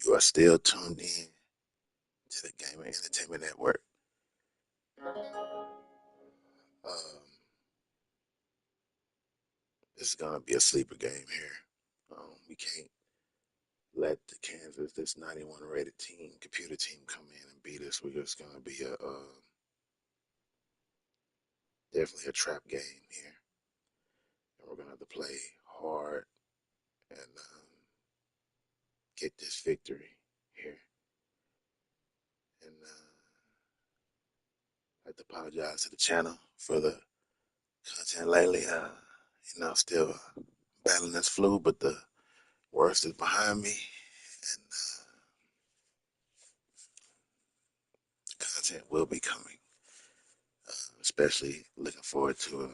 You are still tuned in to the Gaming Entertainment Network. This is gonna be a sleeper game here. We can't let this 91 rated computer team, come in and beat us. We're just gonna be definitely a trap game here, and we're gonna have to play hard and get this victory here. And I'd like to apologize to the channel for the content lately. Still battling this flu, but the worst is behind me, and content will be coming. Especially looking forward to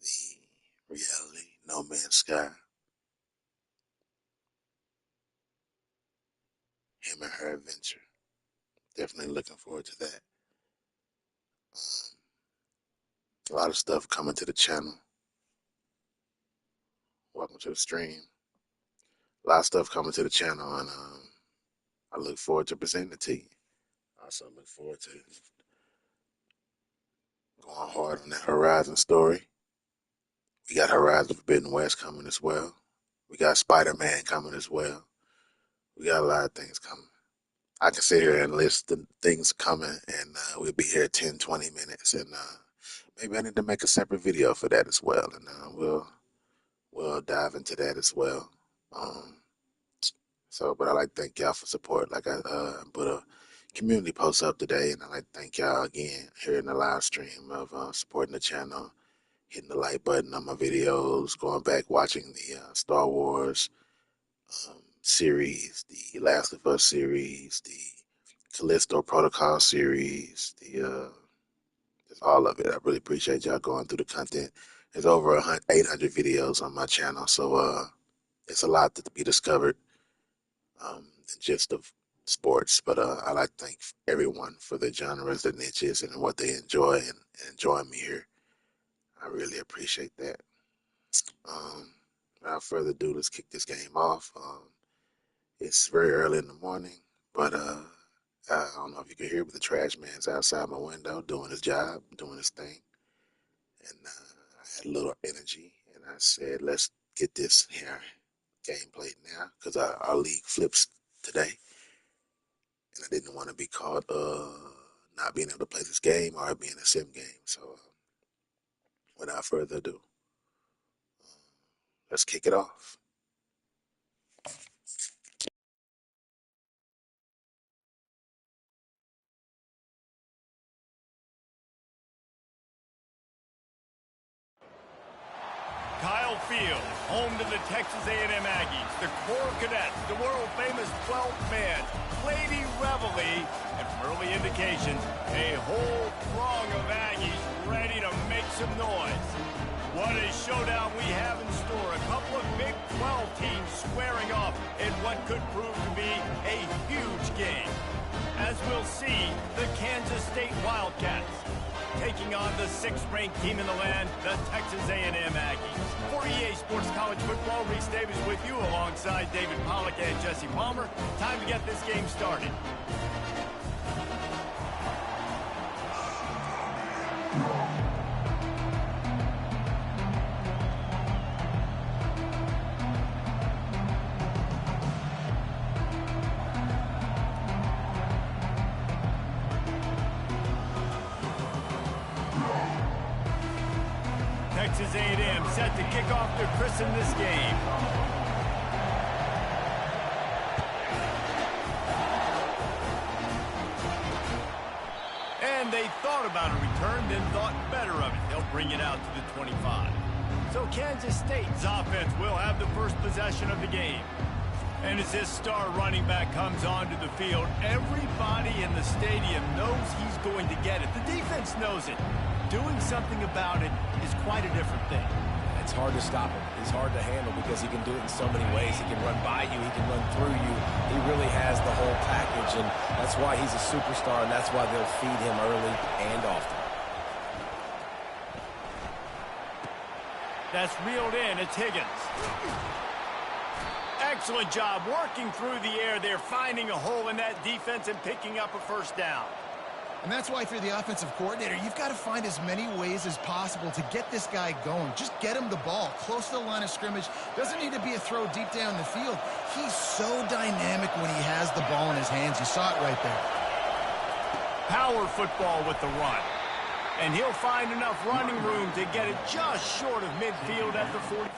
the reality No Man's Sky. Him and her adventure. Definitely looking forward to that. A lot of stuff coming to the channel. Welcome to the stream. A lot of stuff coming to the channel, and I look forward to presenting it to you. I also look forward to going hard on that Horizon story. We got Horizon Forbidden West coming as well. We got Spider-Man coming as well. We got a lot of things coming. I can sit here and list the things coming, and we'll be here 10, 20 minutes, and maybe I need to make a separate video for that as well, and we'll dive into that as well. But I like to thank y'all for support. Like I put a community post up today, and I like to thank y'all again here in the live stream of supporting the channel, hitting the like button on my videos, going back watching the Star Wars series, the Last of Us series, the Callisto Protocol series, just all of it. I really appreciate y'all going through the content. There's over 800 videos on my channel, so it's a lot to be discovered than just of sports. But I like to thank everyone for the genres, the niches, and what they enjoy and enjoying me here. I really appreciate that. Without further ado, let's kick this game off. It's very early in the morning, but I don't know if you can hear, but the trash man's outside my window doing his job, doing his thing. And I had a little energy, and I said, let's get this here gameplay now, because our league flips today. And I didn't want to be caught not being able to play this game or being a sim game. So without further ado, let's kick it off. Kyle Field, home to the Texas A&M Aggies, the Core Cadets, the world-famous 12th man, Lady Reveille, and from early indications, a whole throng of Aggies ready to make some noise. What a showdown we have in store. A couple of Big 12 teams squaring off in what could prove to be a huge game. As we'll see, the Kansas State Wildcats taking on the 6th-ranked team in the land, the Texas A&M Aggies. For EA Sports College Football, Reese Davis with you alongside David Pollack and Jesse Palmer. Time to get this game started. Texas A&M set to kick off to christen this game. And they thought about a return, then thought better of it. They'll bring it out to the 25. So Kansas State's offense will have the first possession of the game. And as this star running back comes onto the field, everybody in the stadium knows he's going to get it. The defense knows it. Doing something about it is quite a different thing. It's hard to stop him. He's hard to handle because he can do it in so many ways. He can run by you. He can run through you. He really has the whole package, and that's why he's a superstar, and that's why they'll feed him early and often. That's reeled in. It's Higgins. Excellent job working through the air there, finding a hole in that defense and picking up a first down. And that's why if you're the offensive coordinator, you've got to find as many ways as possible to get this guy going. Just get him the ball close to the line of scrimmage. Doesn't need to be a throw deep down the field. He's so dynamic when he has the ball in his hands. You saw it right there. Power football with the run. And he'll find enough running room to get it just short of midfield at the 40.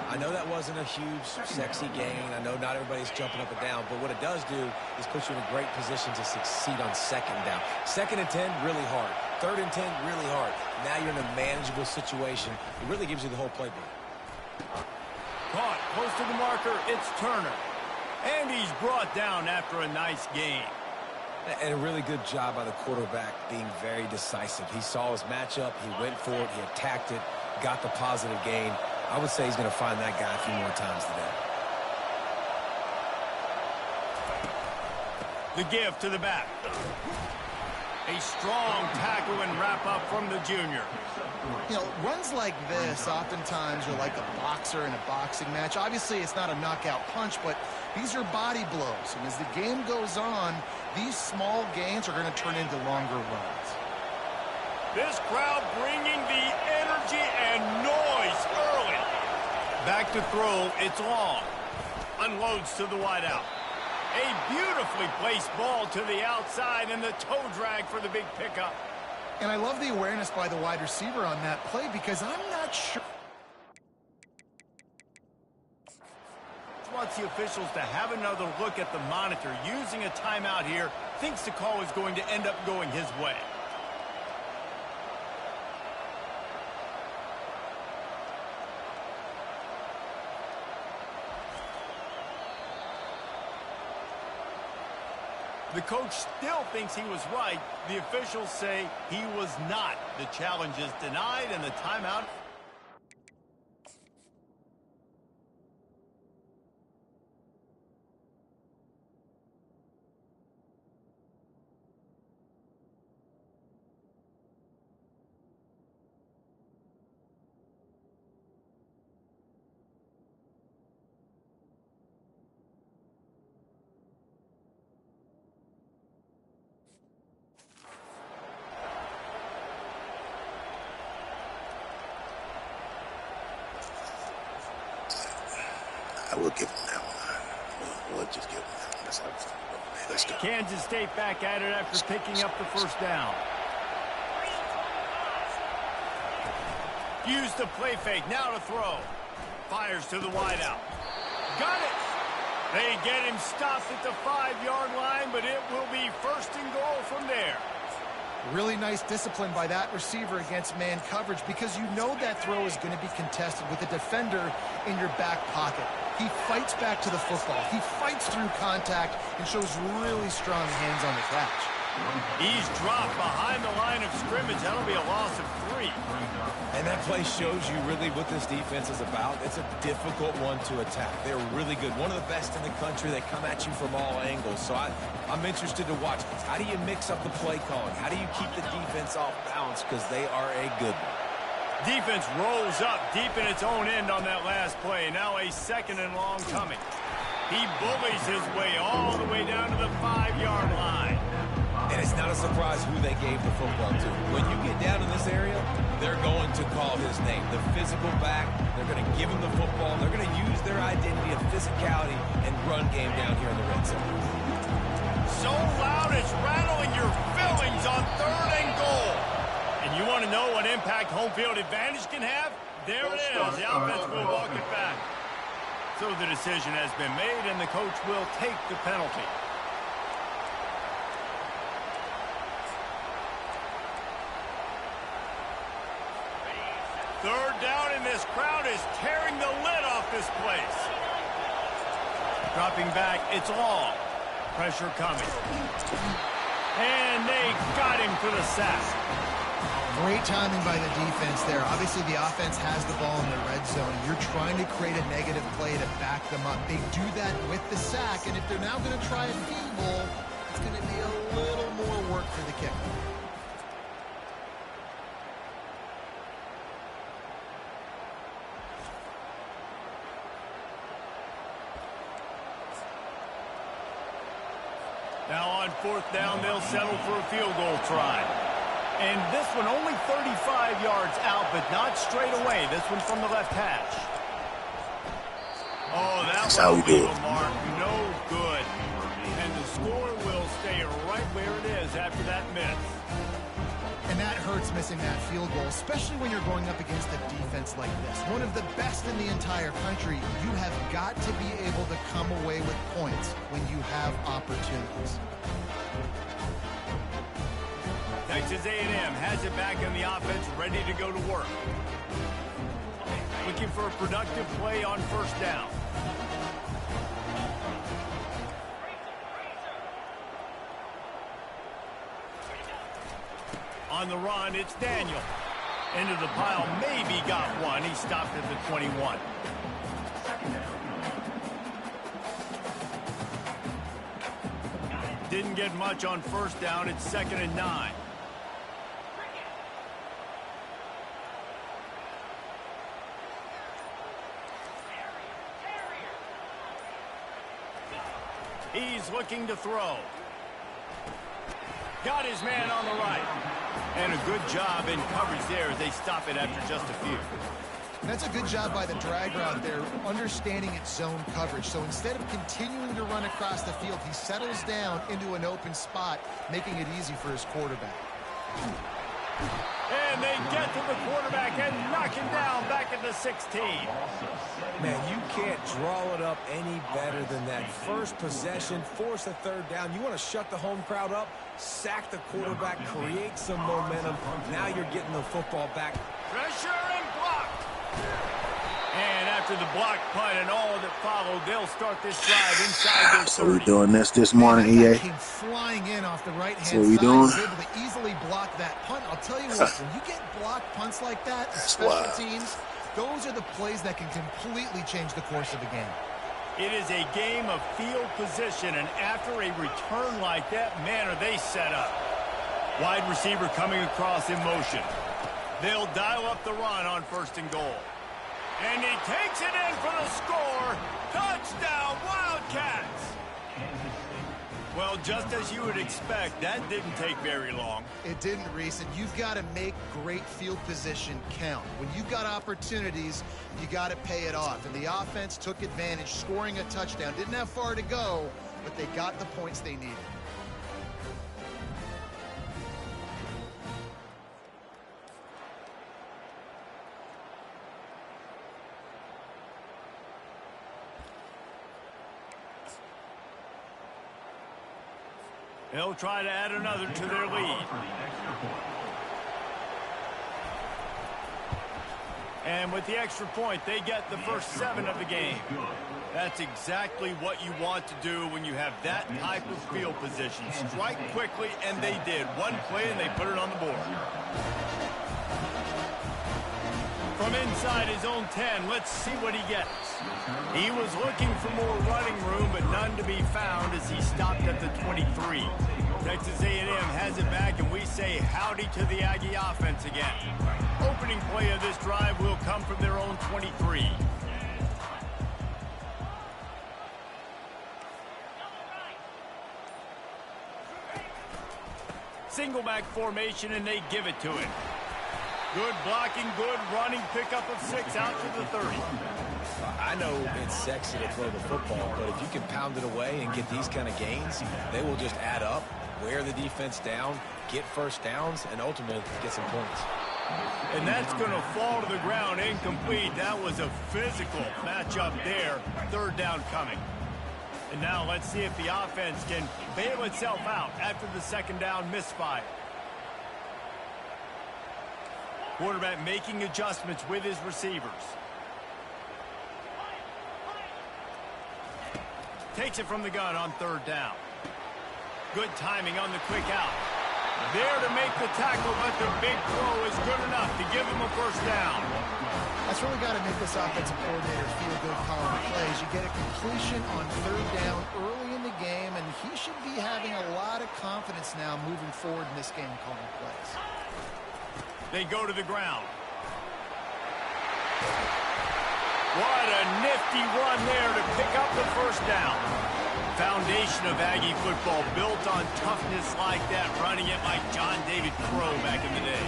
I know that wasn't a huge, sexy gain. I know not everybody's jumping up and down, but what it does do is put you in a great position to succeed on second down. 2nd and 10, really hard. 3rd and 10, really hard. Now you're in a manageable situation. It really gives you the whole playbook. Caught close to the marker, it's Turner. And he's brought down after a nice gain. And a really good job by the quarterback being very decisive. He saw his matchup, he went for it, he attacked it, got the positive gain. I would say he's going to find that guy a few more times today. The give to the back. A strong tackle and wrap up from the junior. You know, runs like this oftentimes are like a boxer in a boxing match. Obviously, it's not a knockout punch, but these are body blows. And as the game goes on, these small gains are going to turn into longer runs. This crowd bringing the energy and noise early. Back to throw, it's long. Unloads to the wideout. A beautifully placed ball to the outside and the toe drag for the big pickup. And I love the awareness by the wide receiver on that play because I'm not sure. Wants the officials to have another look at the monitor. Using a timeout here, thinks the call is going to end up going his way. The coach still thinks he was right. The officials say he was not. The challenge is denied and the timeout. I will give him that one. We'll just give him that one. That's how it's going. Let's go. Kansas State back at it after picking up the first down. Used the play fake. Now to throw. Fires to the wideout. Got it. They get him stopped at the 5-yard line, but it will be 1st and goal from there. Really nice discipline by that receiver against man coverage because you know that throw is going to be contested with a defender in your back pocket. He fights back to the football. He fights through contact and shows really strong hands on the catch. He's dropped behind the line of scrimmage. That'll be a loss of 3. And that play shows you really what this defense is about. It's a difficult one to attack. They're really good. One of the best in the country. They come at you from all angles. So I'm interested to watch this. How do you mix up the play calling? How do you keep the defense off balance? Because they are a good one. Defense rolls up deep in its own end on that last play. Now a 2nd and long coming. He bullies his way all the way down to the 5-yard line. And it's not a surprise who they gave the football to. When you get down in this area, they're going to call his name. The physical back, they're going to give him the football. They're going to use their identity of physicality and run game down here in the red zone. So loud it's rattling your fillings on 3rd and goal. And you want to know what impact home field advantage can have? There it is. The offense will walk it back. So the decision has been made, and the coach will take the penalty. Third down, and this crowd is tearing the lid off this place. Dropping back, it's long. Pressure coming. And they got him for the sack. Great timing by the defense there. Obviously, the offense has the ball in the red zone. You're trying to create a negative play to back them up. They do that with the sack, and if they're now going to try a field goal, it's going to be a little more work for the kicker. Now on fourth down, they'll settle for a field goal try. And this one only 35 yards out, but not straight away. This one from the left hash. Oh, that's how we do it. Mark. No good. And the score will stay right where it is after that miss. And that hurts missing that field goal, especially when you're going up against a defense like this. One of the best in the entire country. You have got to be able to come away with points when you have opportunities. Texas A&M has it back in the offense, ready to go to work. Looking for a productive play on first down. On the run, it's Daniel. Into the pile, maybe got one. He stopped at the 21. Didn't get much on first down. It's 2nd and 9. He's looking to throw. Got his man on the right. And a good job in coverage there as they stop it after just a few. That's a good job by the drag route there, understanding its zone coverage. So instead of continuing to run across the field, he settles down into an open spot, making it easy for his quarterback. And they get to the quarterback and knock him down back at the 16. Man, you can't draw it up any better than that. First possession, force a third down. You want to shut the home crowd up, sack the quarterback, create some momentum. Now you're getting the football back. Pressure and blocked. And after the block punt and all that followed, they'll start this drive inside their 30. So we're doing this morning, EA. Came flying in off the right-hand So we side. doing? He's able to easily block that punt. I'll tell you what, when you get blocked punts like that, special teams, those are the plays that can completely change the course of the game. It is a game of field position, and after a return like that, man, are they set up. Wide receiver coming across in motion. They'll dial up the run on 1st and goal. And he takes it in for the score. Touchdown, Wildcats! Well, just as you would expect, that didn't take very long. It didn't, Reese, and you've got to make great field position count. When you've got opportunities, you got to pay it off. And the offense took advantage, scoring a touchdown. Didn't have far to go, but they got the points they needed. They'll try to add another to their lead. And with the extra point, they get the first 7 of the game. That's exactly what you want to do when you have that type of field position. Strike quickly, and they did. One play, and they put it on the board. From inside his own 10, let's see what he gets. He was looking for more running room, but none to be found as he stopped at the 23. Texas A&M has it back, and we say howdy to the Aggie offense again. Opening play of this drive will come from their own 23. Single back formation, and they give it to him. Good blocking, good running, pickup of 6 out to the 30. I know it's sexy to throw the football, but if you can pound it away and get these kind of gains, they will just add up, wear the defense down, get first downs, and ultimately get some points. And that's going to fall to the ground incomplete. That was a physical matchup there. Third down coming. And now let's see if the offense can bail itself out after the second down misfire. Quarterback making adjustments with his receivers. Takes it from the gun on third down. Good timing on the quick out. There to make the tackle, but the big throw is good enough to give him a first down. That's really got to make this offensive coordinator feel good calling plays. You get a completion on third down early in the game, and he should be having a lot of confidence now moving forward in this game calling plays. They go to the ground. What a nifty run there to pick up the first down. Foundation of Aggie football built on toughness like that, running it like John David Crow back in the day.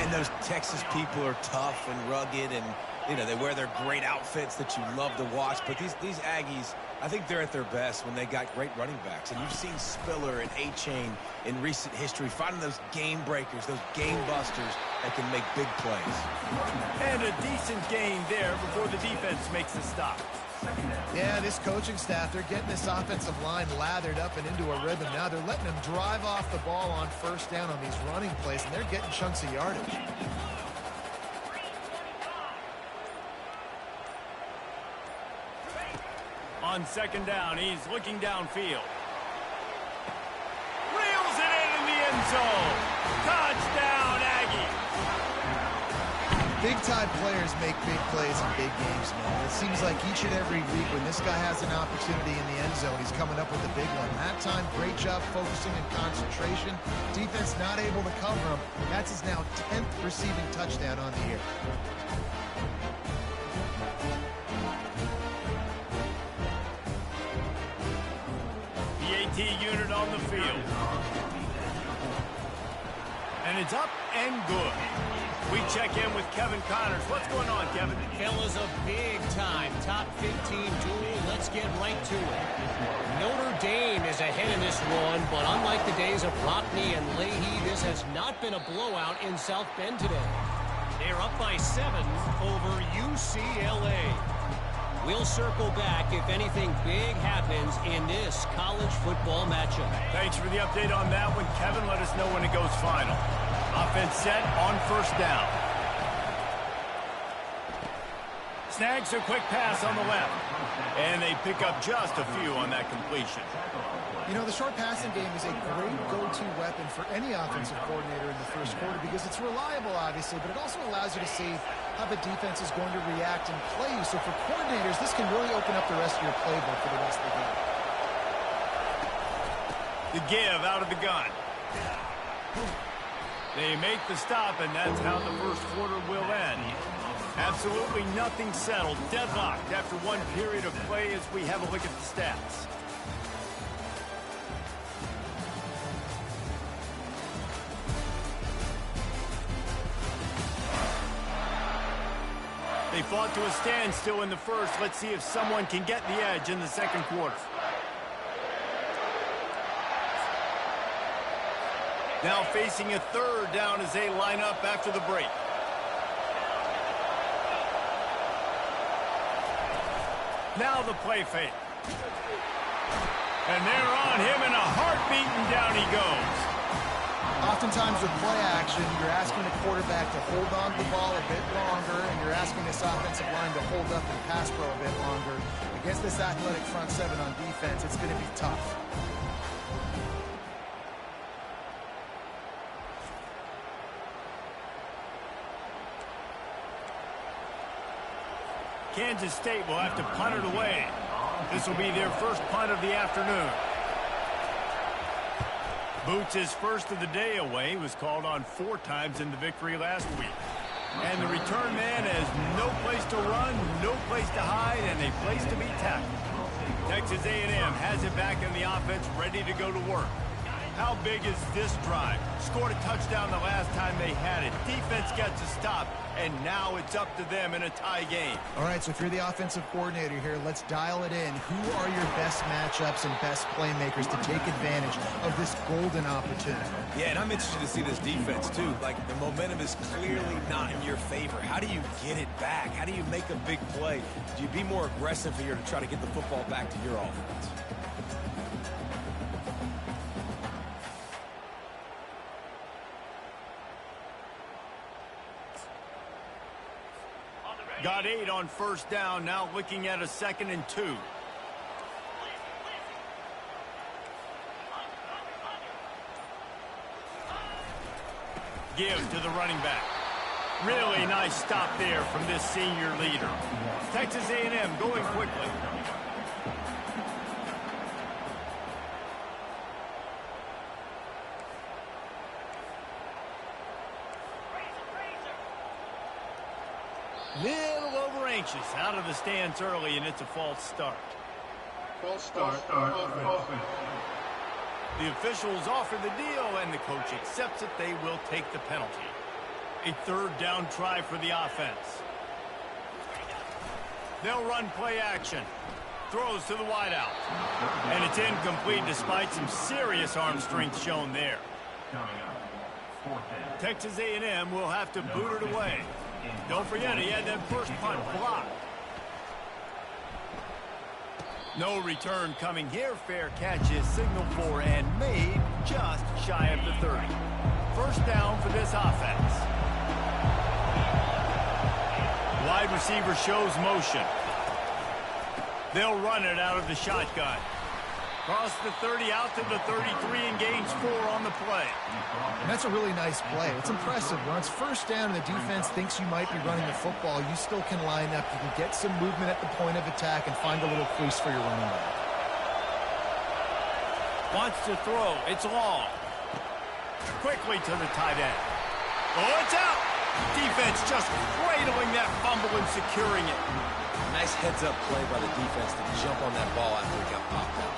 And those Texas people are tough and rugged, and you know they wear their great outfits that you love to watch. But these Aggies, I think they're at their best when they got great running backs. And you've seen Spiller and A-Chain in recent history finding those game breakers, those game busters that can make big plays. And a decent gain there before the defense makes a stop. Yeah, this coaching staff, they're getting this offensive line lathered up and into a rhythm. Now they're letting them drive off the ball on first down on these running plays, and they're getting chunks of yardage. On second down, he's looking downfield. Reels it in the end zone. Touchdown, Aggie. Big-time players make big plays in big games, man. It seems like each and every week when this guy has an opportunity in the end zone, he's coming up with a big one. That time, great job focusing and concentration. Defense not able to cover him. That's his now 10th receiving touchdown on the year. The AT unit on the field. And it's up and good. We check in with Kevin Connors. What's going on, Kevin? Fellas, a big-time top 15 duel. Let's get right to it. Notre Dame is ahead in this one, but unlike the days of Rockney and Leahy, this has not been a blowout in South Bend today. They're up by 7 over UCLA. We'll circle back if anything big happens in this college football matchup. Thanks for the update on that one, Kevin. Let us know when it goes final. Offense set on first down. Snags a quick pass on the left. And they pick up just a few on that completion. You know, the short passing game is a great go-to weapon for any offensive coordinator in the first quarter because it's reliable, obviously, but it also allows you to see how the defense is going to react and play you. So for coordinators, this can really open up the rest of your playbook for the rest of the game. The give out of the gun. They make the stop, and that's how the first quarter will end. Absolutely nothing settled. Deadlocked after one period of play as we have a look at the stats. They fought to a standstill in the first. Let's see if someone can get the edge in the second quarter. Now facing a third down as they line up after the break. Now the play fake. And they're on him in a heartbeat, and down he goes. Oftentimes with play action, you're asking the quarterback to hold on to the ball a bit longer, and you're asking this offensive line to hold up and pass pro a bit longer. Against this athletic front seven on defense, it's going to be tough. Kansas State will have to punt it away. This will be their first punt of the afternoon. Boots' first of the day away was called on 4 times in the victory last week. And the return man has no place to run, no place to hide, and a place to be tackled. Texas A&M has it back in the offense, ready to go to work. How big is this drive? Scored a touchdown the last time they had it. Defense gets a stop, and now it's up to them in a tie game. All right, so if you're the offensive coordinator here, let's dial it in. Who are your best matchups and best playmakers to take advantage of this golden opportunity? Yeah, and I'm interested to see this defense, too. Like, the momentum is clearly not in your favor. How do you get it back? How do you make a big play? Do you be more aggressive here to try to get the football back to your offense? Got 8 on first down, now looking at a 2nd and 2. Give to the running back. Really nice stop there from this senior leader. Texas A&M going quickly. Little over anxious, out of the stance early, and it's a false start. False start. The officials offer the deal, and the coach accepts it. They will take the penalty. A 3rd down try for the offense. They'll run play action. Throws to the wideout. And it's incomplete despite some serious arm strength shown there. Texas A&M will have to boot it away. Don't forget, he had that first punt blocked. No return coming here. Fair catch is signaled for and made just shy of the 30. First down for this offense. Wide receiver shows motion. They'll run it out of the shotgun. Cross the 30 out to the 33 and gains 4 on the play. And that's a really nice play. It's impressive. When it's first down and the defense thinks you might be running the football, you still can line up. You can get some movement at the point of attack and find a little crease for your running back. Wants to throw. It's long. Quickly to the tight end. Oh, it's out. Defense just cradling that fumble and securing it. Nice heads-up play by the defense to jump on that ball after it got popped out.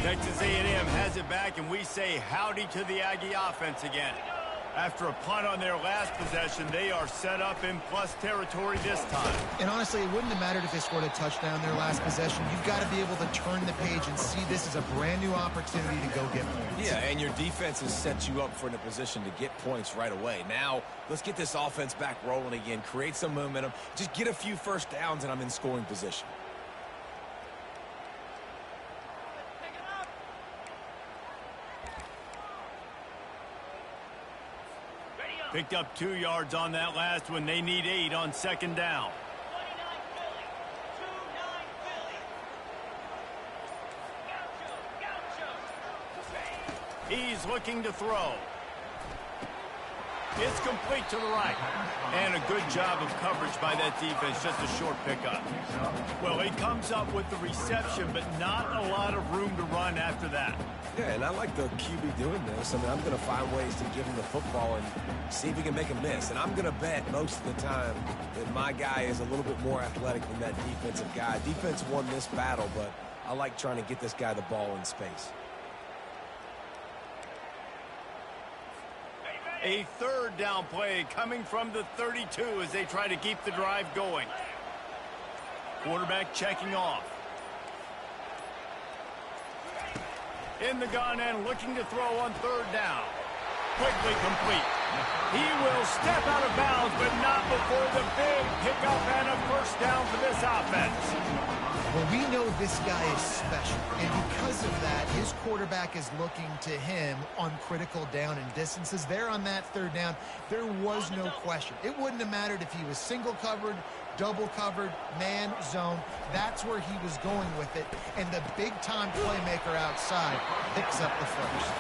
Texas A&M has it back, and we say howdy to the Aggie offense again. After a punt on their last possession, they are set up in plus territory this time. And honestly, it wouldn't have mattered if they scored a touchdown their last possession. You've got to be able to turn the page and see this as a brand new opportunity to go get points. Yeah, and your defense has set you up for in a position to get points right away. Now, let's get this offense back rolling again, create some momentum, just get a few first downs, and I'm in scoring position. Picked up 2 yards on that last one. They need 8 on 2nd down. He's looking to throw. It's complete to the right. And a good job of coverage by that defense. Just a short pickup. Well, he comes up with the reception, but not a lot of room to run after that. Yeah, and I like the QB doing this. I mean, I'm going to find ways to give him the football and see if he can make a miss. And I'm going to bet most of the time that my guy is a little bit more athletic than that defensive guy. Defense won this battle, but I like trying to get this guy the ball in space. A 3rd down play coming from the 32 as they try to keep the drive going. Quarterback checking off. In the gun and looking to throw on 3rd down. Quickly complete. He will step out of bounds, but not before the big pickup and a first down for this offense. Well, we know this guy is special, and because of that, his quarterback is looking to him on critical down and distances. There on that 3rd down, there was no question. It wouldn't have mattered if he was single covered, double covered, man, zone. That's where he was going with it, and the big-time playmaker outside picks up the first.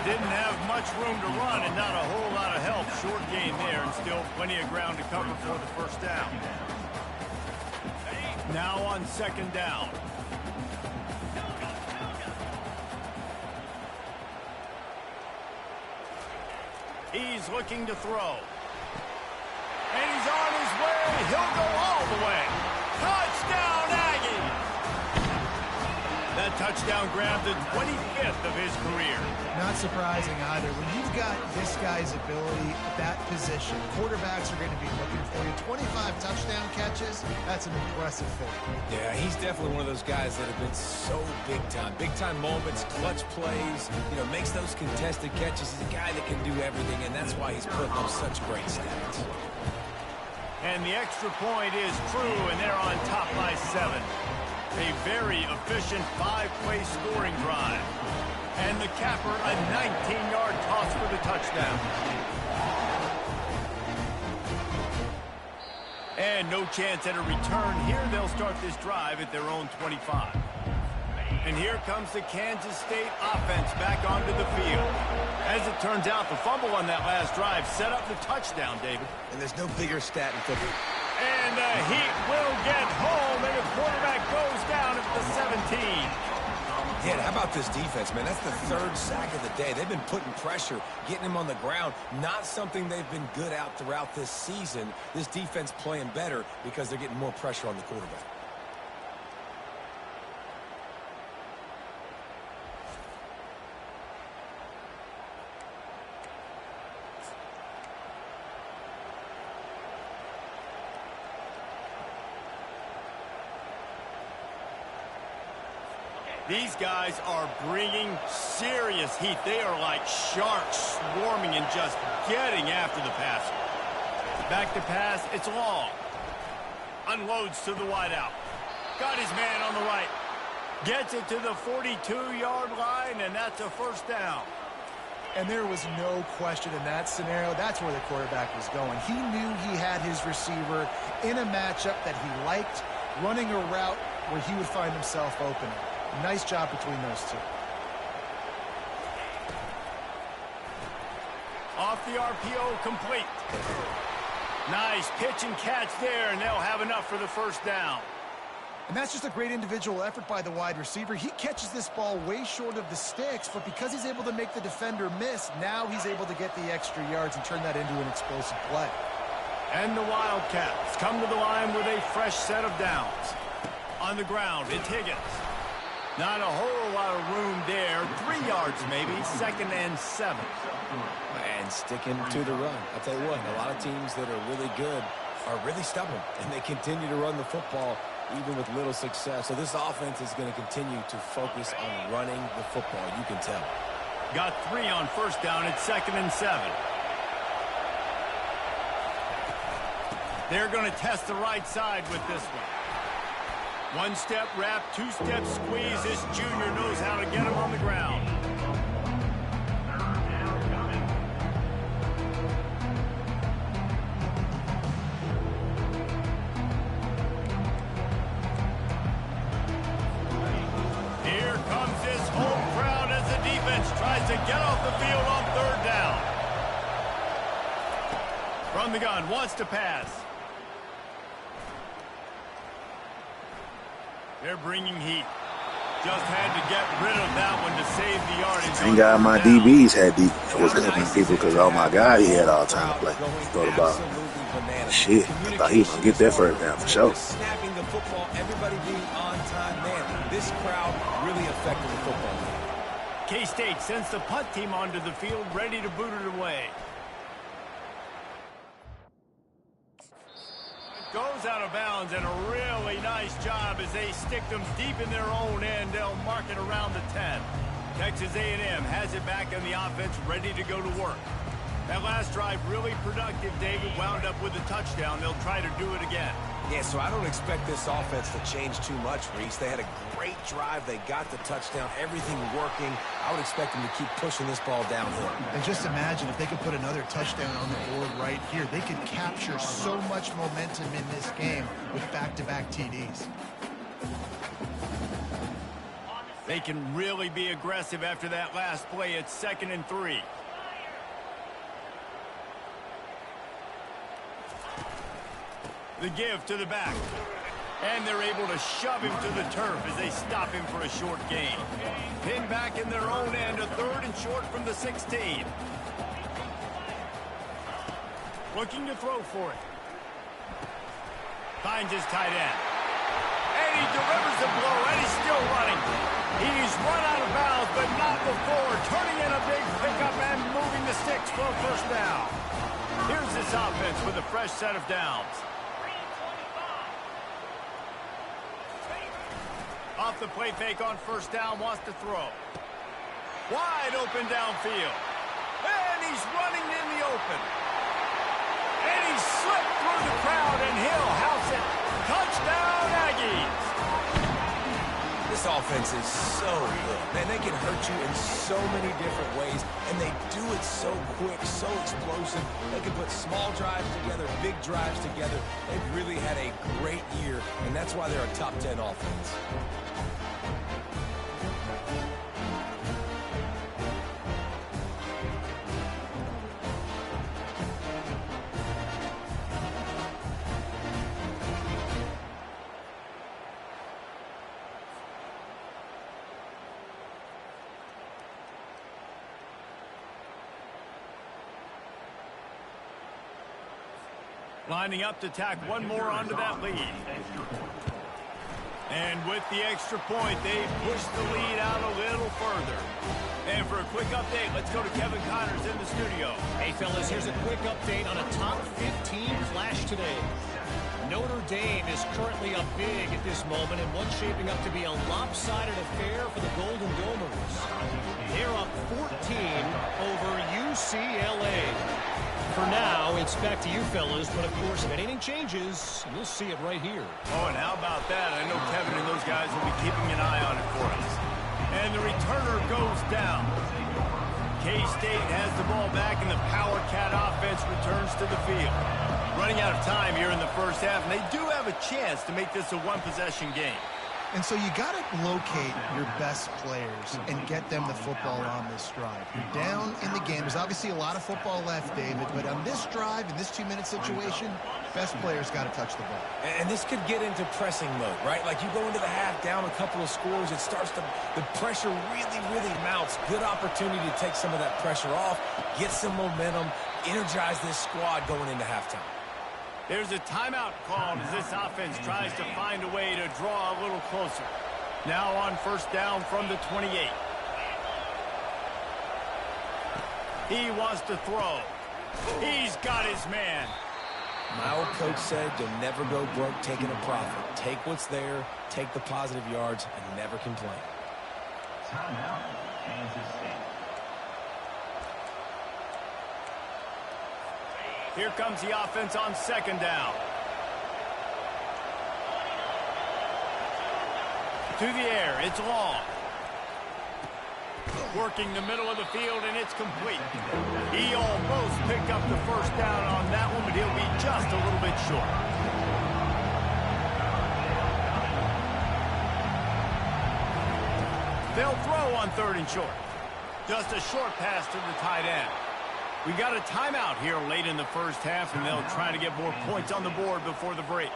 Didn't have much room to run and not a whole lot of help. Short gain there and still plenty of ground to cover for the first down. Now on second down. He's looking to throw. And he's on his way. He'll go all the way. Touchdown, Aggie! That touchdown grabbed the 25th of his career. Not surprising either. When you've got this guy's ability at that position, quarterbacks are going to be looking for you. 25 touchdown catches, that's an impressive thing. Yeah, he's definitely one of those guys that have been so big time. Big time moments, clutch plays, makes those contested catches. He's a guy that can do everything, and that's why he's putting up such great stats. And the extra point is true, and they're on top by 7. A very efficient 5-play scoring drive. And the capper, a 19-yard toss for the touchdown. And no chance at a return here. They'll start this drive at their own 25. And here comes the Kansas State offense back onto the field. As it turns out, the fumble on that last drive set up the touchdown, David. And there's no bigger stat in football. And the Heat will get home, and the quarterback goes down at the 17. Yeah, how about this defense, man? That's the 3rd sack of the day. They've been putting pressure, getting him on the ground. Not something they've been good at throughout this season. This defense playing better because they're getting more pressure on the quarterback. These guys are bringing serious heat. They are like sharks swarming and just getting after the passer. Back to pass, it's long. Unloads to the wideout. Got his man on the right. Gets it to the 42-yard line, and that's a first down. And there was no question in that scenario. That's where the quarterback was going. He knew he had his receiver in a matchup that he liked, running a route where he would find himself open. Nice job between those two. Off the RPO, complete. Nice pitch and catch there, and they'll have enough for the first down. And that's just a great individual effort by the wide receiver. He catches this ball way short of the sticks, but because he's able to make the defender miss, now he's able to get the extra yards and turn that into an explosive play. And the Wildcats come to the line with a fresh set of downs. On the ground, it's Higgins. Not a whole lot of room there. 3 yards maybe, 2nd and 7. And sticking to the run. I'll tell you what, a lot of teams that are really good are really stubborn, and they continue to run the football even with little success. So this offense is going to continue to focus on running the football. You can tell. Got 3 on first down. It's 2nd and 7. They're going to test the right side with this one. 1-step wrap, 2-step squeeze. This junior knows how to get him on the ground. Here comes this home crowd as the defense tries to get off the field on 3rd down. From the gun, wants to pass. They're bringing heat. Just had to get rid of that one to save the yardage. Thank God my DBs was helping people because, oh my God, he had all time to play. Thought about shit. I thought he was going to get that first down for sure. Snapping the football, everybody being on time. Man, this crowd really affected the football game. K-State sends the punt team onto the field, ready to boot it away. Goes out of bounds, and a really nice job as they stick them deep in their own end. They'll mark it around the 10. Texas A&M has it back on the offense, ready to go to work. That last drive really productive. David wound up with a touchdown. They'll try to do it again. Yeah, so I don't expect this offense to change too much, Reese. They had a great drive. They got the touchdown, everything working. I would expect them to keep pushing this ball downhill. And just imagine if they could put another touchdown on the board right here. They could capture so much momentum in this game with back-to-back TDs. They can really be aggressive after that last play. It's 2nd and 3. The give to the back. And they're able to shove him to the turf as they stop him for a short gain. Pinned back in their own end, a 3rd and short from the 16. Looking to throw for it. Finds his tight end. And he delivers the blow, and he's still running. He's run out of bounds, but not before. Turning in a big pickup and moving the sticks for a first down. Here's this offense with a fresh set of downs. Off the play fake on first down, wants to throw. Wide open downfield. And he's running in the open. And he slipped through the crowd, and he'll house it. Touchdown, Aggies. This offense is so good. Man, they can hurt you in so many different ways, and they do it so quick, so explosive. They can put small drives together, big drives together. They've really had a great year, and that's why they're a top 10 offense. Lining up to tack one more onto that lead. And with the extra point, they push the lead out a little further. And for a quick update, let's go to Kevin Connors in the studio. Hey, fellas, here's a quick update on a top 15 flash today. Notre Dame is currently up big at this moment in what's shaping up to be a lopsided affair for the Golden Domers. They're up 14 over UCLA. For now, it's back to you fellas, but of course, if anything changes, you'll see it right here. Oh, and how about that? I know Kevin and those guys will be keeping an eye on it for us. And the returner goes down. K-State has the ball back, and the Power Cat offense returns to the field. Running out of time here in the first half, and they do have a chance to make this a one-possession game. And so you got to locate your best players and get them the football on this drive. You're down in the game. There's obviously a lot of football left, David, but on this drive, in this 2-minute situation, best players got to touch the ball. And this could get into pressing mode, right? Like you go into the half down a couple of scores, it starts to, the pressure really mounts. Good opportunity to take some of that pressure off, get some momentum, energize this squad going into halftime. There's a timeout called as this offense tries to find a way to draw a little closer. Now on first down from the 28. He wants to throw. He's got his man. My old coach said you'll never go broke taking a profit. Take what's there, take the positive yards, and never complain. Timeout, Kansas State. Here comes the offense on second down. To the air, it's long. Working the middle of the field, and it's complete. He almost picked up the first down on that one, but he'll be just a little bit short. They'll throw on third and short. Just a short pass to the tight end. We got a timeout here late in the first half, and they'll try to get more points on the board before the break.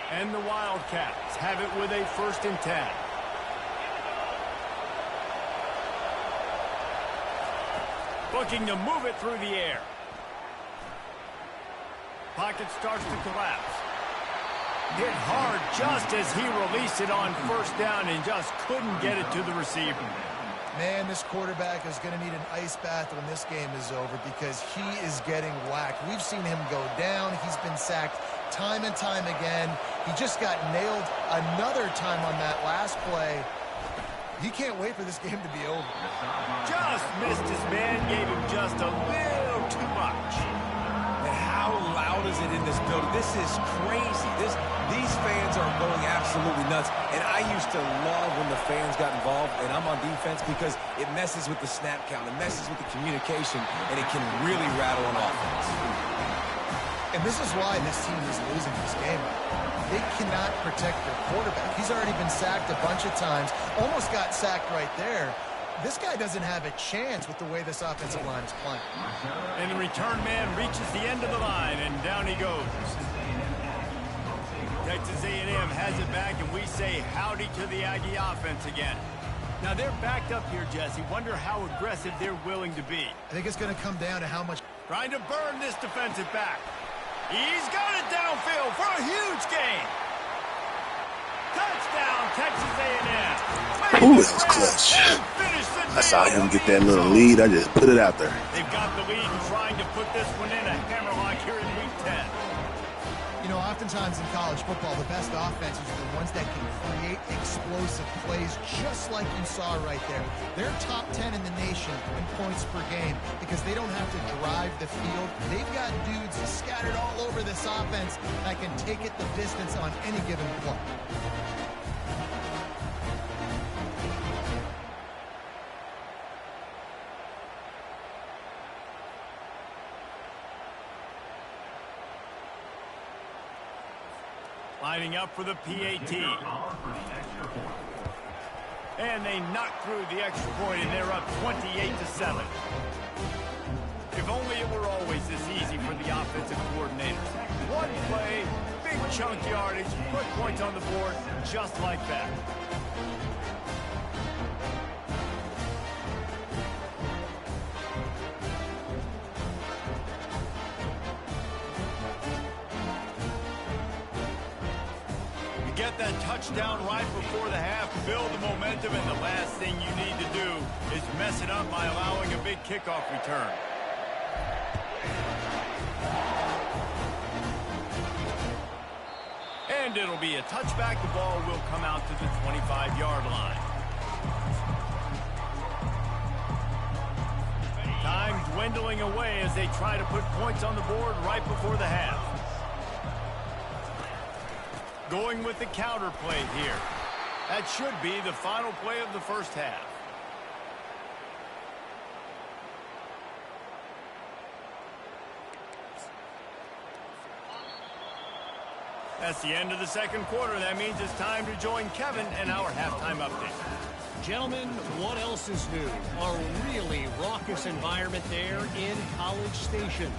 And the Wildcats have it with a 1st and 10. Looking to move it through the air. Pocket starts to collapse. Hit hard just as he released it on first down and just couldn't get it to the receiver. Man, this quarterback is going to need an ice bath when this game is over because he is getting whacked. We've seen him go down. He's been sacked time and time again. He just got nailed another time on that last play. He can't wait for this game to be over. Just missed his man, gave him just a little too much. And how loud is it in this building? This is crazy. These fans are going absolutely nuts. And I used to love when the fans got involved, and I'm on defense because it messes with the snap count. It messes with the communication, and it can really rattle an offense. And this is why this team is losing this game. They cannot protect their quarterback. He's already been sacked a bunch of times, almost got sacked right there. This guy doesn't have a chance with the way this offensive line is playing. And the return man reaches the end of the line, and down he goes. Texas A&M has it back, and we say howdy to the Aggie offense again. Now, they're backed up here, Jesse. Wonder how aggressive they're willing to be. I think it's going to come down to how much... Trying to burn this defensive back. He's got it downfield for a huge gain. Touchdown, Texas A&M. Ooh, that was clutch. I saw him get that little lead. I just put it out there. They've got the lead and trying to put this one in a hammerlock here in Week 10. You know, oftentimes in college football, the best offenses are the ones that can create explosive plays, just like you saw right there. They're top 10 in the nation in points per game because they don't have to drive the field. They've got dudes scattered all over this offense that can take it the distance on any given play. Lining up for the PAT. And they knock through the extra point, and they're up 28-7. If only it were always this easy for the offensive coordinators. One play, big chunk yardage, put points on the board just like that. Get that touchdown right before the half, build the momentum, and the last thing you need to do is mess it up by allowing a big kickoff return. And it'll be a touchback. The ball will come out to the 25-yard line. Time dwindling away as they try to put points on the board right before the half. Going with the counter play here. That should be the final play of the first half. That's the end of the second quarter. That means it's time to join Kevin and our halftime update. Gentlemen, what else is new? A really raucous environment there in College Station.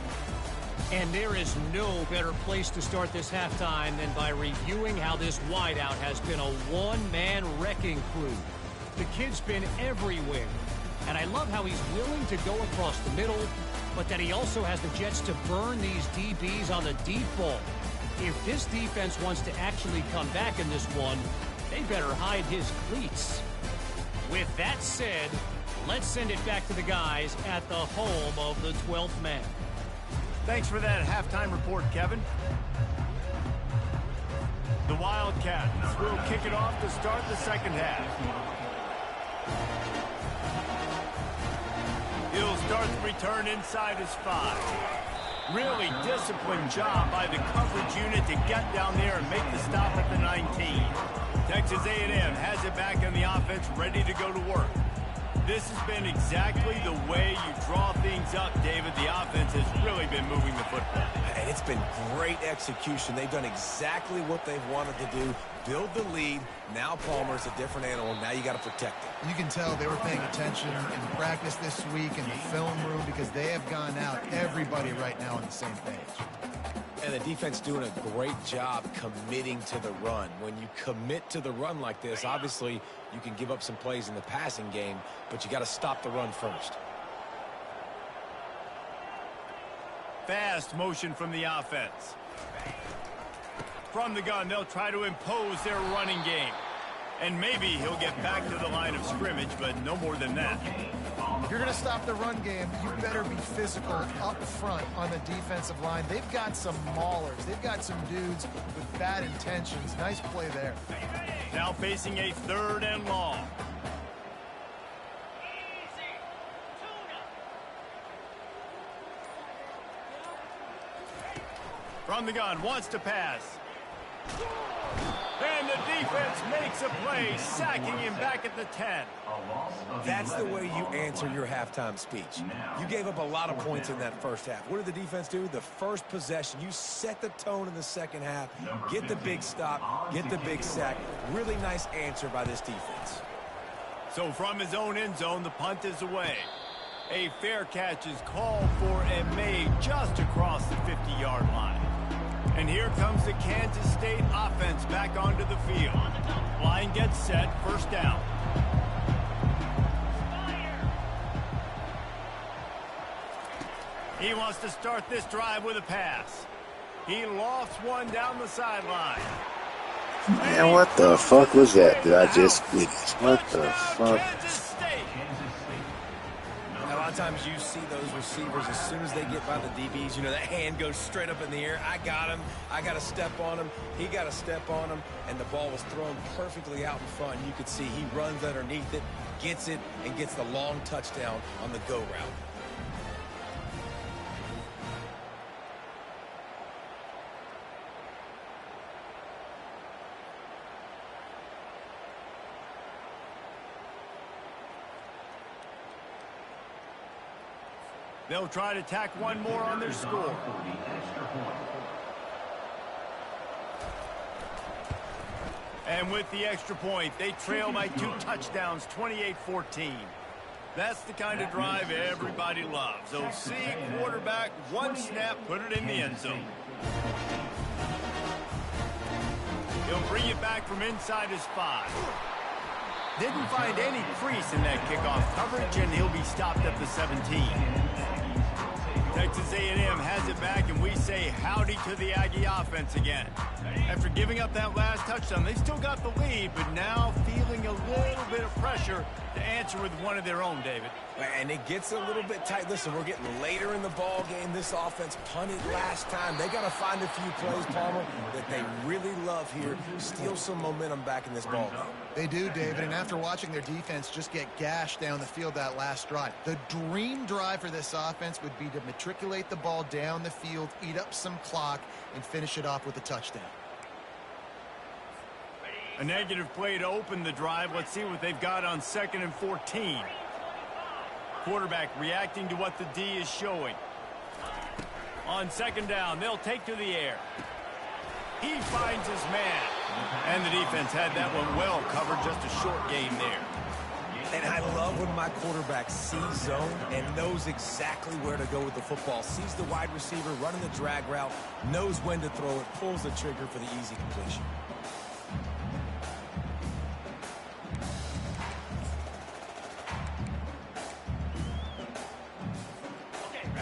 And there is no better place to start this halftime than by reviewing how this wideout has been a one-man wrecking crew. The kid's been everywhere. And I love how he's willing to go across the middle, but that he also has the jets to burn these DBs on the deep ball. If this defense wants to actually come back in this one, they better hide his cleats. With that said, let's send it back to the guys at the home of the 12th man. Thanks for that halftime report, Kevin. The Wildcats will kick it off to start the second half. He'll start the return inside his 5. Really disciplined job by the coverage unit to get down there and make the stop at the 19. Texas A&M has it back in the offense, ready to go to work. This has been exactly the way you draw things up, David. The offense has really been moving the football. And it's been great execution. They've done exactly what they've wanted to do. Build the lead. Now Palmer's a different animal. Now you got to protect him. You can tell they were paying attention in practice this week in the film room because they have gone out, everybody right now on the same page. And the defense doing a great job committing to the run. When you commit to the run like this, obviously you can give up some plays in the passing game, but you got to stop the run first. Fast motion from the offense. From the gun, they'll try to impose their running game. And maybe he'll get back to the line of scrimmage, but no more than that. If you're going to stop the run game, you better be physical up front on the defensive line. They've got some maulers. They've got some dudes with bad intentions. Nice play there. Now facing a 3rd and long. From the gun, wants to pass. And the defense makes a play, sacking him back at the 10. That's the way you answer your halftime speech. You gave up a lot of points in that first half. What did the defense do? The first possession, you set the tone in the second half, get the big stop, get the big sack. Really nice answer by this defense. So from his own end zone, the punt is away. A fair catch is called for and made just across the 50-yard line. And here comes the Kansas State offense back onto the field. Line gets set, first down. He wants to start this drive with a pass. He lofts one down the sideline. Man, what the fuck was that? Did I just witness? What the fuck? A lot of times you see those receivers, as soon as they get by the DBs, you know, that hand goes straight up in the air. I got him. I got to step on him. He got to step on him. And the ball was thrown perfectly out in front. You could see he runs underneath it, gets it, and gets the long touchdown on the go route. They'll try to tack one more on their score. And with the extra point, they trail by 2 touchdowns, 28-14. That's the kind of drive everybody loves. OC, quarterback, one snap, put it in the end zone. He'll bring it back from inside his 5. Didn't find any crease in that kickoff coverage, and he'll be stopped at the 17. Texas A&M has it back, and we say howdy to the Aggie offense again. After giving up that last touchdown, they still got the lead, but now feeling a little bit of pressure to answer with one of their own, David. And it gets a little bit tight. Listen, we're getting later in the ball game. This offense punted last time. They got to find a few plays, Palmer, that they really love here. Steal some momentum back in this ball game. They do, David, and after watching their defense just get gashed down the field that last drive, the dream drive for this offense would be to matriculate the ball down the field, eat up some clock, and finish it off with a touchdown. A negative play to open the drive. Let's see what they've got on 2nd and 14. Quarterback reacting to what the D is showing. On 2nd down, they'll take to the air. He finds his man. And the defense had that one well covered, just a short gain there. And I love when my quarterback sees zone and knows exactly where to go with the football. Sees the wide receiver running the drag route, knows when to throw it, pulls the trigger for the easy completion.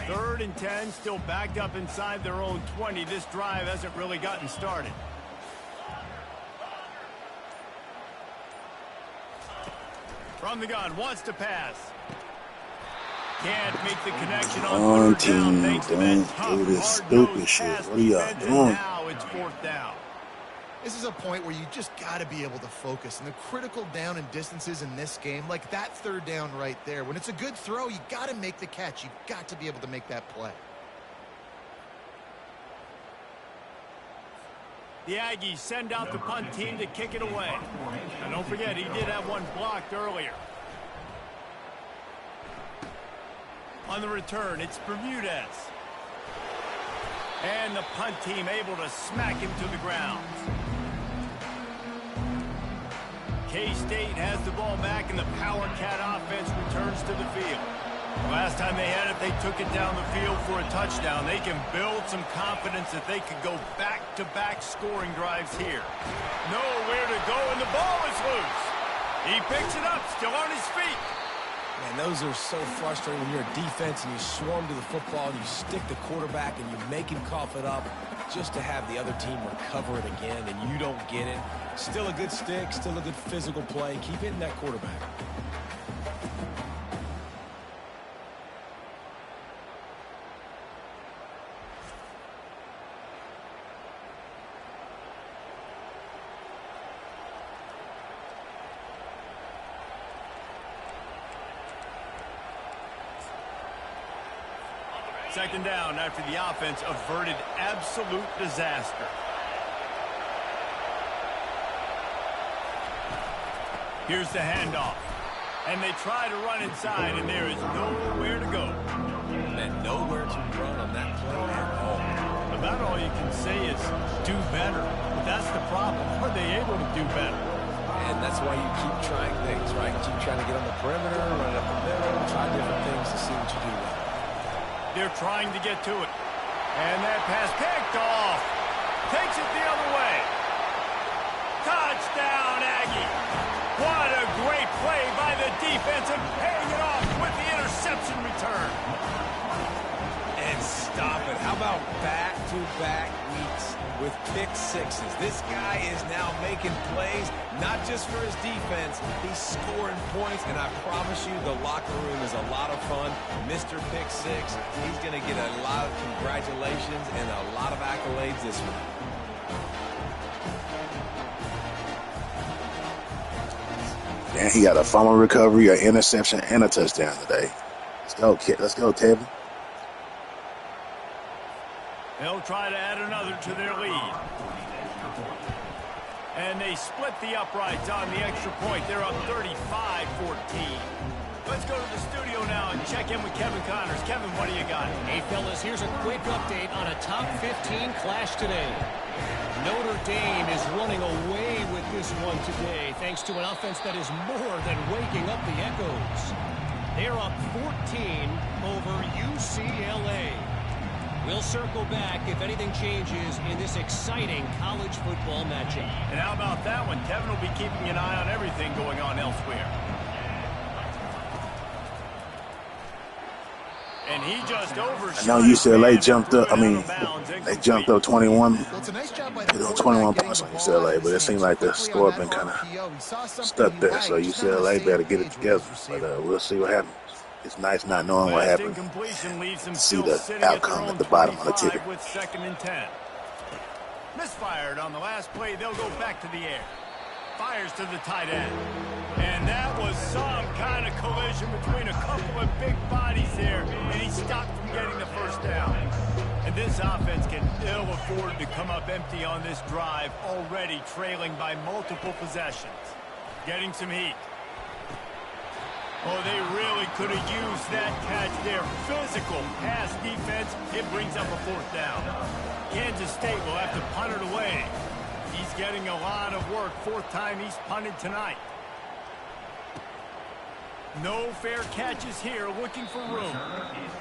3rd and 10, still backed up inside their own 20. This drive hasn't really gotten started. From the gun, wants to pass. Can't make the connection on 3rd down. Thanks to that tough, hard-nosed pass defense, and now it's 4th down. This is a point where you just got to be able to focus. And the critical down and distances in this game, like that 3rd down right there, when it's a good throw, you got to make the catch. You've got to be able to make that play. The Aggies send out the punt team to kick it away. And don't forget, he did have one blocked earlier. On the return, it's Bermudez. And the punt team able to smack him to the ground. K-State has the ball back, and the Power Cat offense returns to the field. Last time they had it, they took it down the field for a touchdown. They can build some confidence that they could go back-to-back scoring drives here. Nowhere to go, and the ball is loose. He picks it up, still on his feet. Man, those are so frustrating when you're a defense and you swarm to the football and you stick the quarterback and you make him cough it up just to have the other team recover it again and you don't get it. Still a good stick, still a good physical play. Keep hitting that quarterback. Second down after the offense averted absolute disaster. Here's the handoff. And they try to run inside, and there is nowhere to go. And nowhere to run on that play at all. About all you can say is do better. But that's the problem. Are they able to do better? And that's why you keep trying things, right? Keep trying to get on the perimeter, run up the middle, try different things to see what you do well. They're trying to get to it. And that pass picked off. Takes it the other way. Touchdown, Aggie. What a great play by the defense and paying it off with the interception return. And stop it. How about back-to-back weeks with pick sixes? This guy is now making plays, not just for his defense. He's scoring points, and I promise you the locker room is a lot of fun. Mr. Pick Six, he's going to get a lot of congratulations and a lot of accolades this week. And he got a fumble recovery, an interception, and a touchdown today. Let's go, Tevin. They'll try to add another to their lead. And they split the uprights on the extra point. They're up 35-14. Let's go to the studio now and check in with Kevin Connors. Kevin, what do you got? Hey, fellas, here's a quick update on a top 15 clash today. Notre Dame is running away with this one today, thanks to an offense that is more than waking up the echoes. They're up 14 over UCLA. We'll circle back if anything changes in this exciting college football matchup. And how about that one? Kevin will be keeping an eye on everything going on elsewhere. And he just overshot. I know UCLA jumped up. I mean, they jumped up 21. Well, it's a nice job by They the got 21 points on UCLA, but it seemed like the score been kind of stuck there. So UCLA better get it together. But we'll see what happens. It's nice not knowing what happened. See the outcome at the bottom of the ticket. With 2nd and 10. Misfired on the last play. They'll go back to the air. Fires to the tight end. And that was some kind of collision between a couple of big bodies there, and he stopped from getting the first down. And this offense can ill afford to come up empty on this drive, already trailing by multiple possessions. Getting some heat. Oh, they really could have used that catch there. Physical pass defense. It brings up a 4th down. Kansas State will have to punt it away. He's getting a lot of work. 4th time he's punted tonight. No fair catches here, looking for room.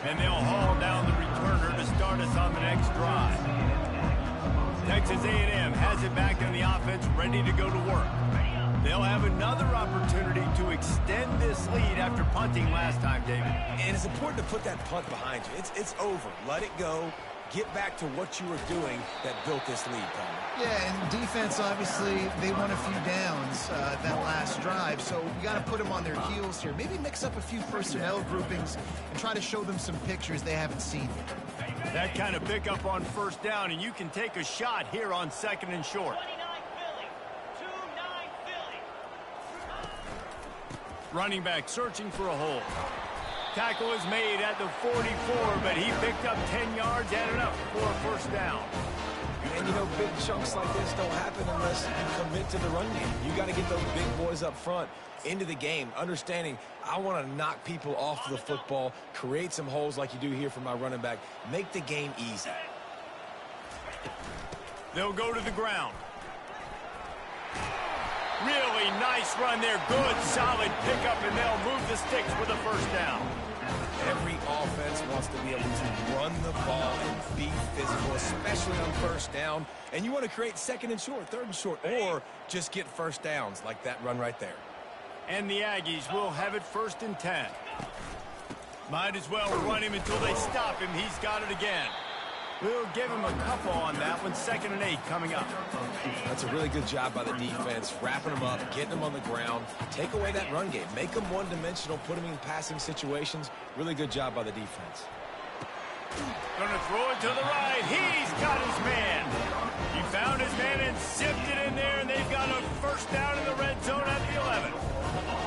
And they'll haul down the returner to start us on the next drive. Texas A&M has it back in the offense, ready to go to work. They'll have another opportunity to extend this lead after punting last time, David. And it's important to put that punt behind you. It's over. Let it go. Get back to what you were doing that built this lead, Tom. Yeah, and defense, obviously, they won a few downs that last drive, so you got to put them on their heels here. Maybe mix up a few personnel groupings and try to show them some pictures they haven't seen yet. That kind of pickup on 1st down, and you can take a shot here on 2nd and short. Running back searching for a hole. Tackle is made at the 44, but he picked up 10 yards, added up for a 1st down. And, you know, big chunks like this don't happen unless you commit to the run game. You got to get those big boys up front into the game, understanding I want to knock people off the football, create some holes like you do here for my running back, make the game easy. They'll go to the ground. Really nice run there. Good, solid pickup, and they'll move the sticks with a 1st down. Every offense wants to be able to run the ball and be physical, especially on 1st down. And you want to create 2nd and short, 3rd and short, or just get 1st downs like that run right there. And the Aggies will have it 1st and 10. Might as well run him until they stop him. He's got it again. We'll give him a couple on that one. 2nd and 8 coming up. That's a really good job by the defense, wrapping them up, getting them on the ground. Take away that run game. Make them one-dimensional, put them in passing situations. Really good job by the defense. Gonna throw it to the right. He's got his man. He found his man and zipped it in there, and they've got a 1st down in the red zone at the 11.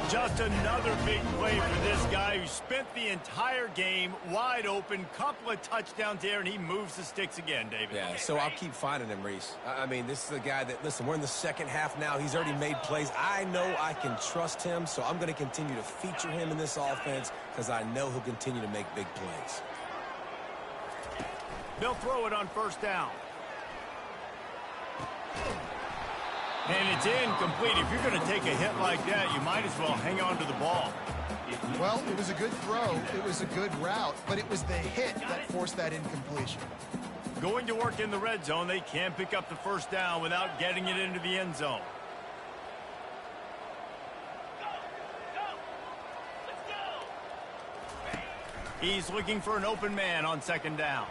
Just another big play for this guy who spent the entire game wide open. Couple of touchdowns there, and he moves the sticks again, David. Yeah, so I'll keep finding him, Reese. I mean, this is a guy that, listen, we're in the 2nd half now. He's already made plays. I know I can trust him, so I'm going to continue to feature him in this offense because I know he'll continue to make big plays. They'll throw it on 1st down. And it's incomplete. If you're going to take a hit like that, you might as well hang on to the ball. Well, it was a good throw. It was a good route, but it was the hit that forced that incompletion. Going to work in the red zone, they can't pick up the first down without getting it into the end zone. He's looking for an open man on second down.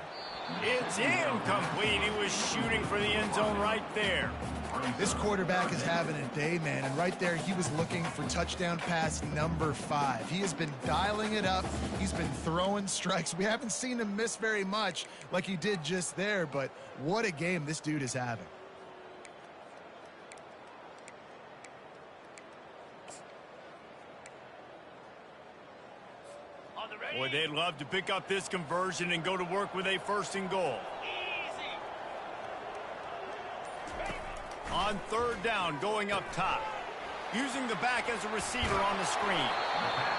It's incomplete. He was shooting for the end zone right there. This quarterback is having a day, man, and right there he was looking for touchdown pass number 5. He has been dialing it up. He's been throwing strikes. We haven't seen him miss very much like he did just there, but what a game this dude is having. Boy, they'd love to pick up this conversion and go to work with a first and goal. On third down, going up top. Using the back as a receiver on the screen.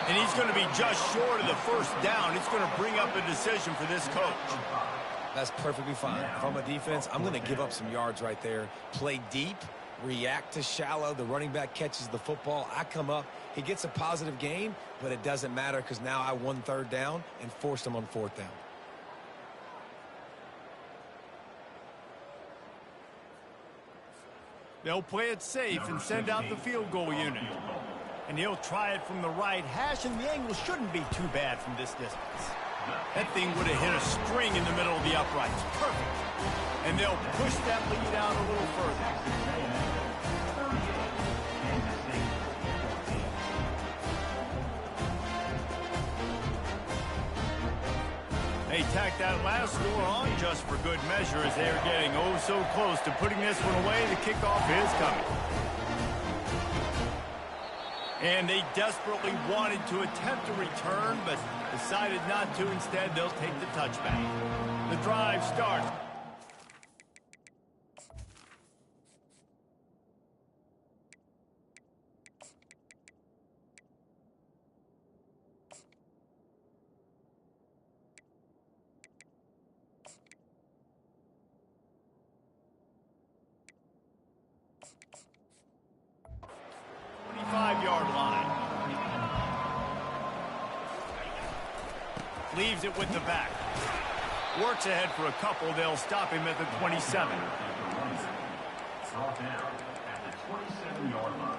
And he's going to be just short of the first down. It's going to bring up a decision for this coach. That's perfectly fine. If I'm a defense, I'm going to give up some yards right there. Play deep, react to shallow. The running back catches the football. I come up. He gets a positive gain, but it doesn't matter because now I won third down and forced him on fourth down. They'll play it safe and send out the field goal unit. And he'll try it from the right hash, and the angle shouldn't be too bad from this distance. That thing would have hit a string in the middle of the uprights. Perfect. And they'll push that lead out a little further. They tack that last score on just for good measure as they are getting oh so close to putting this one away. The kickoff is coming. And they desperately wanted to attempt a return, but decided not to. Instead, they'll take the touchback. The drive starts. Five-yard line. Leaves it with the back. Works ahead for a couple. They'll stop him at the 27. Brought down at the 27-yard line.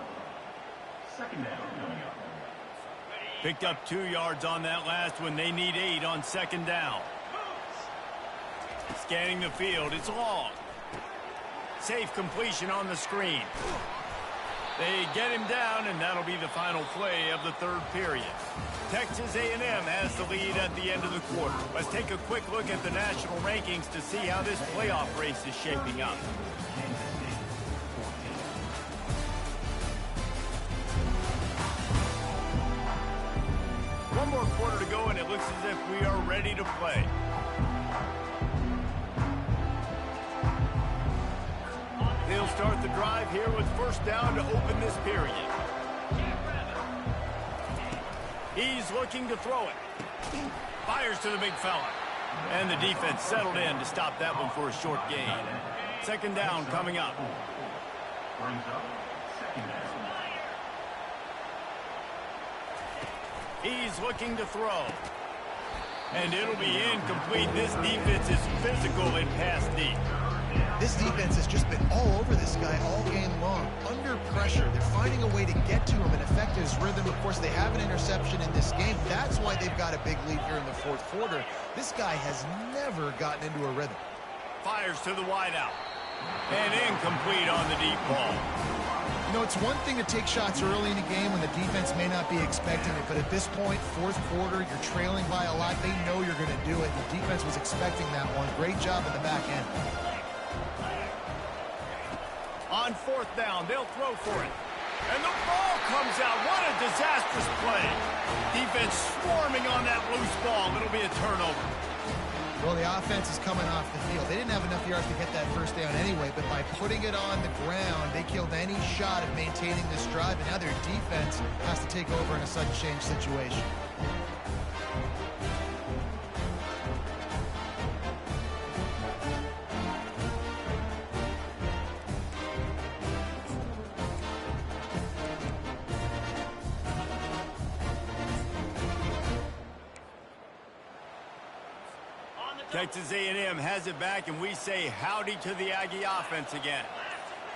Second down coming up. Picked up 2 yards on that last one. They need 8 on second down. Scanning the field. It's long. Safe completion on the screen. They get him down, and that'll be the final play of the third period. Texas A&M has the lead at the end of the quarter. Let's take a quick look at the national rankings to see how this playoff race is shaping up. One more quarter to go, and it looks as if we are ready to play. They'll start the drive here with first down to open this period. He's looking to throw it. Fires to the big fella. And the defense settled in to stop that one for a short gain. Second down coming up. Brings up second down. He's looking to throw. And it'll be incomplete. This defense is physical in pass deep. This defense has just been all over this guy all game long. Under pressure, they're finding a way to get to him and affect his rhythm. Of course, they have an interception in this game. That's why they've got a big lead here in the fourth quarter. This guy has never gotten into a rhythm. Fires to the wideout. And incomplete on the deep ball. You know, it's one thing to take shots early in the game when the defense may not be expecting it, but at this point, fourth quarter, you're trailing by a lot. They know you're going to do it. The defense was expecting that one. Great job at the back end. On fourth down, they'll throw for it. And the ball comes out. What a disastrous play. Defense swarming on that loose ball. It'll be a turnover. Well, the offense is coming off the field. They didn't have enough yards to get that first down anyway, but by putting it on the ground, they killed any shot at maintaining this drive, and now their defense has to take over in a sudden change situation. Texas A&M has it back, and we say howdy to the Aggie offense again.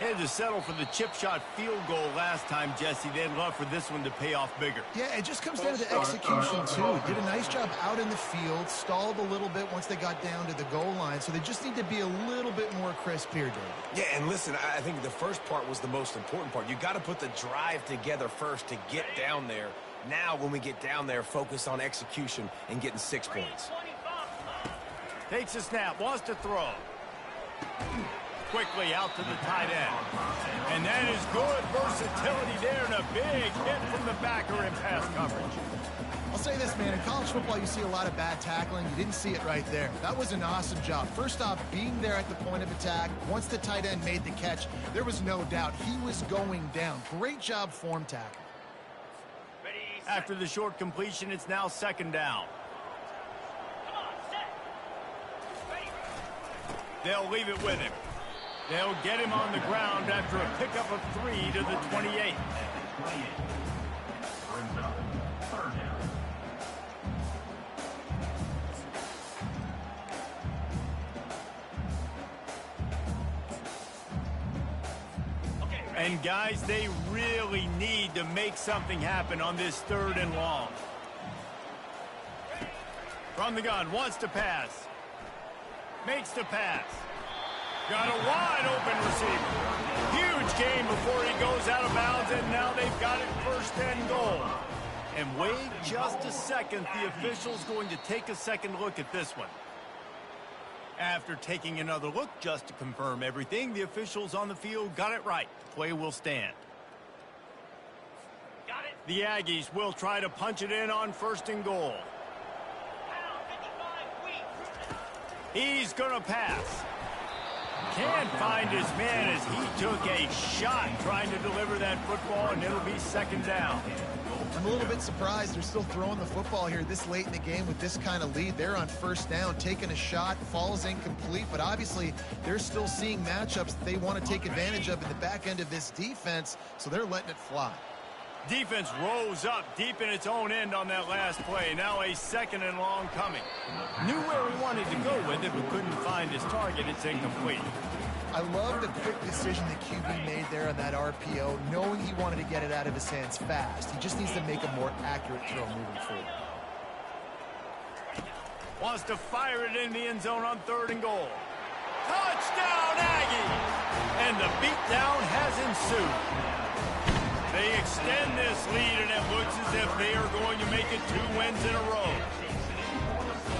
They had to settle for the chip shot field goal last time, Jesse. They'd love for this one to pay off bigger. Yeah, it just comes down to execution, too. Did a nice job out in the field, stalled a little bit once they got down to the goal line, so they just need to be a little bit more crisp here, David. Yeah, and listen, I think the first part was the most important part. You got to put the drive together first to get down there. Now, when we get down there, focus on execution and getting 6 points. Takes a snap, wants to throw. Quickly out to the tight end. And that is good versatility there, and a big hit from the backer in pass coverage. I'll say this, man, in college football you see a lot of bad tackling. You didn't see it right there. That was an awesome job. First off, being there at the point of attack. Once the tight end made the catch, there was no doubt he was going down. Great job form tackle. After the short completion, it's now second down. They'll leave it with him. They'll get him on the ground after a pickup of 3 to the 28. Brings up third down. And guys, they really need to make something happen on this 3rd and long. From the gun, wants to pass. Makes the pass. Got a wide open receiver. Huge gain before he goes out of bounds, and now they've got it 1st and goal. And wait just a second, the official's going to take a second look at this one. After taking another look just to confirm everything, the officials on the field got it right. The play will stand. The Aggies will try to punch it in on 1st and goal. He's going to pass. Can't find his man as he took a shot trying to deliver that football, and it'll be 2nd down. I'm a little bit surprised they're still throwing the football here this late in the game with this kind of lead. They're on 1st down, taking a shot, falls incomplete, but obviously they're still seeing matchups that they want to take advantage of in the back end of this defense, so they're letting it fly. Defense rose up deep in its own end on that last play. Now a 2nd and long coming. Knew where he wanted to go with it, but couldn't find his target. It's incomplete. I love the quick decision the QB made there on that RPO, knowing he wanted to get it out of his hands fast. He just needs to make a more accurate throw moving forward. Wants to fire it in the end zone on 3rd and goal. Touchdown, Aggie! And the beatdown has ensued. They extend this lead, and it looks as if they are going to make it 2 wins in a row.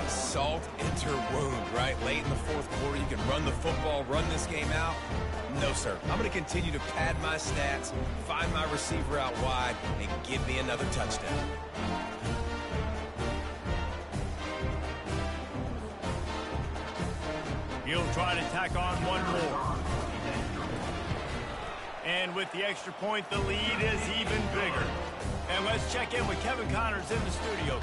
Salt enter wound, right? Late in the 4th quarter, you can run the football, run this game out. No, sir. I'm going to continue to pad my stats, find my receiver out wide, and give me another touchdown. He'll try to tack on one more. And with the extra point, the lead is even bigger. And let's check in with Kevin Connors in the studio.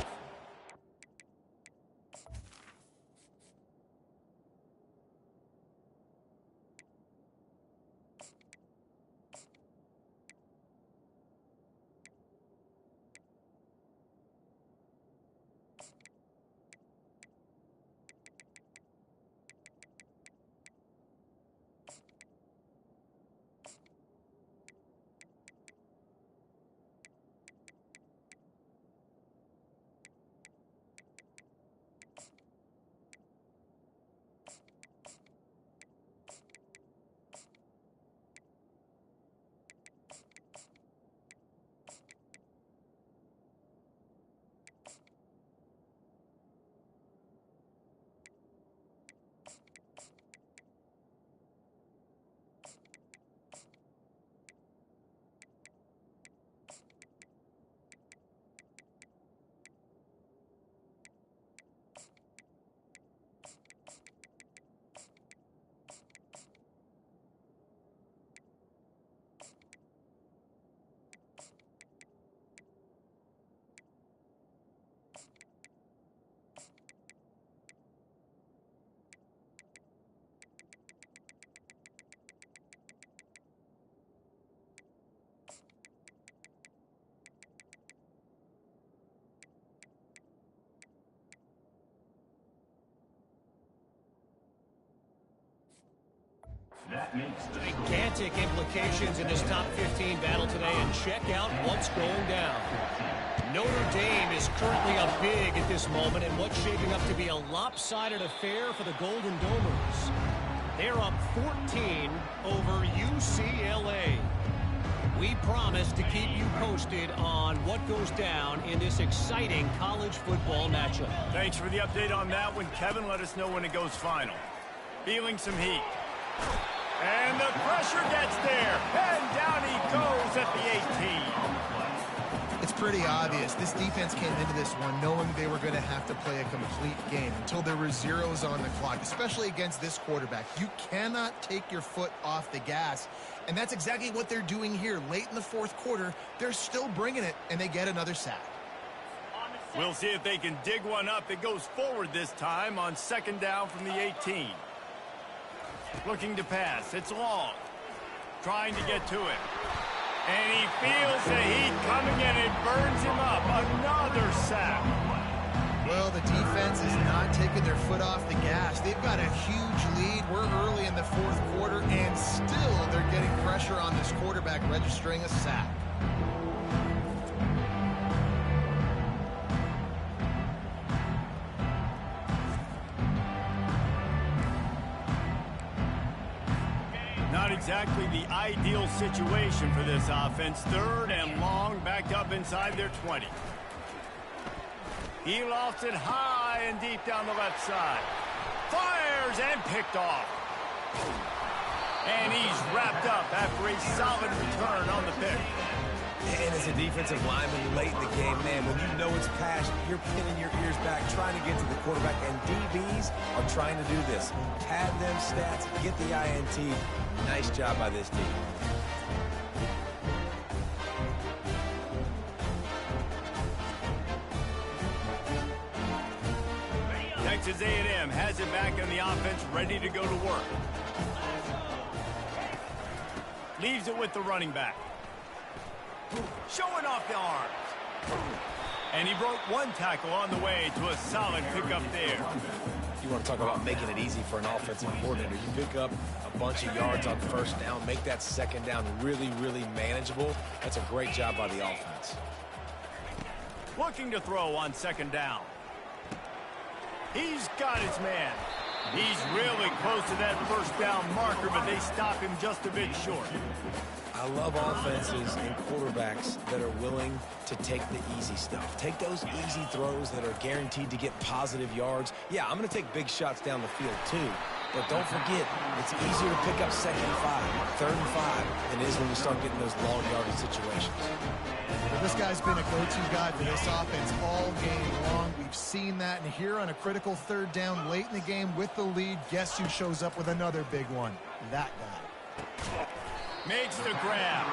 Gigantic implications in this top 15 battle today, and check out what's going down. Notre Dame is currently up big at this moment in what's shaping up to be a lopsided affair for the Golden Domers. They're up 14 over UCLA. We promise to keep you posted on what goes down in this exciting college football matchup. Thanks for the update on that one, Kevin. Let us know when it goes final. Feeling some heat. And the pressure gets there. And down he goes at the 18. It's pretty obvious. This defense came into this one knowing they were going to have to play a complete game until there were zeros on the clock, especially against this quarterback. You cannot take your foot off the gas, and that's exactly what they're doing here. Late in the fourth quarter, they're still bringing it, and they get another sack. We'll see if they can dig one up. It goes forward this time on second down from the 18. Looking to pass. It's long. Trying to get to it. And he feels the heat coming and it burns him up. Another sack. Well, the defense is not taking their foot off the gas. They've got a huge lead. We're early in the fourth quarter, and still they're getting pressure on this quarterback, registering a sack. Not exactly the ideal situation for this offense. Third and long, backed up inside their 20. He lofts it high and deep down the left side. Fires and picked off. And he's wrapped up after a solid return on the pick. And as a defensive lineman late in the game, man, when you know it's pass, you're pinning your ears back, trying to get to the quarterback, and DBs are trying to do this. Pad them stats, get the INT. Nice job by this team. Texas A&M has it back on the offense, ready to go to work. Leaves it with the running back. Showing off the arms. And he broke one tackle on the way to a solid pickup there. You want to talk about making it easy for an offensive coordinator. You pick up a bunch of yards on first down, make that second down really, really manageable. That's a great job by the offense. Looking to throw on second down. He's got his man. He's really close to that first down marker, but they stop him just a bit short. I love offenses and quarterbacks that are willing to take the easy stuff. Take those easy throws that are guaranteed to get positive yards. Yeah, I'm going to take big shots down the field too. But don't forget, it's easier to pick up second and 5, third and 5 than it is when you start getting those long yardage situations. Well, this guy's been a go-to guy for this offense all game long. We've seen that, and here on a critical third down late in the game with the lead, guess who shows up with another big one? That guy. Makes the grab.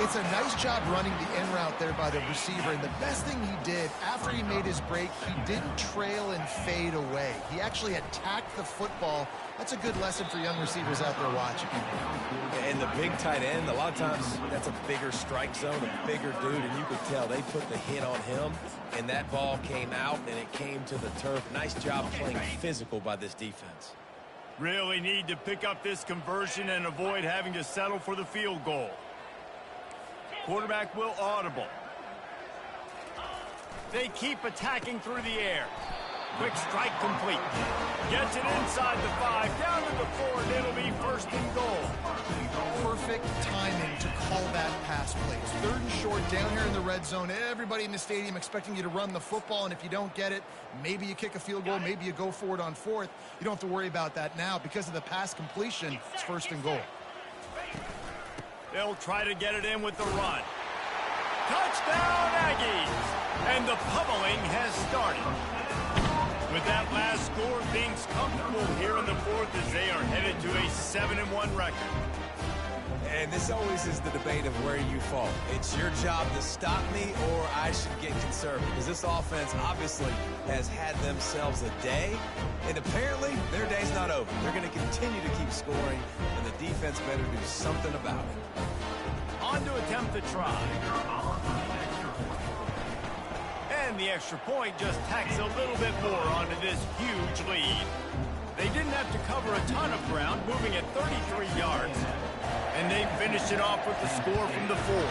It's a nice job running the in route there by the receiver, and the best thing he did after he made his break, he didn't trail and fade away. He actually attacked the football. That's a good lesson for young receivers out there watching. And the big tight end, a lot of times that's a bigger strike zone, a bigger dude, and you could tell they put the hit on him, and that ball came out, and it came to the turf. Nice job playing physical by this defense. Really need to pick up this conversion and avoid having to settle for the field goal. Quarterback will audible. They keep attacking through the air. Quick strike complete. Gets it inside the 5, down to the 4, and it'll be first and goal. Perfect timing to call that pass play. It's third and short down here in the red zone. Everybody in the stadium expecting you to run the football, and if you don't get it, maybe you kick a field goal, maybe you go for it on fourth. You don't have to worry about that now. Because of the pass completion, it's first and goal. They'll try to get it in with the run. Touchdown, Aggies! And the pummeling has started. With that last score, things comfortable here in the fourth as they are headed to a 7-1 record. And this always is the debate of where you fall. It's your job to stop me or I should get conservative. Because this offense obviously has had themselves a day. And apparently their day's not over. They're going to continue to keep scoring. And the defense better do something about it. On to attempt the try. And the extra point just tacks a little bit more onto this huge lead. They didn't have to cover a ton of ground, moving at 33 yards. And they finished it off with the score from the 4.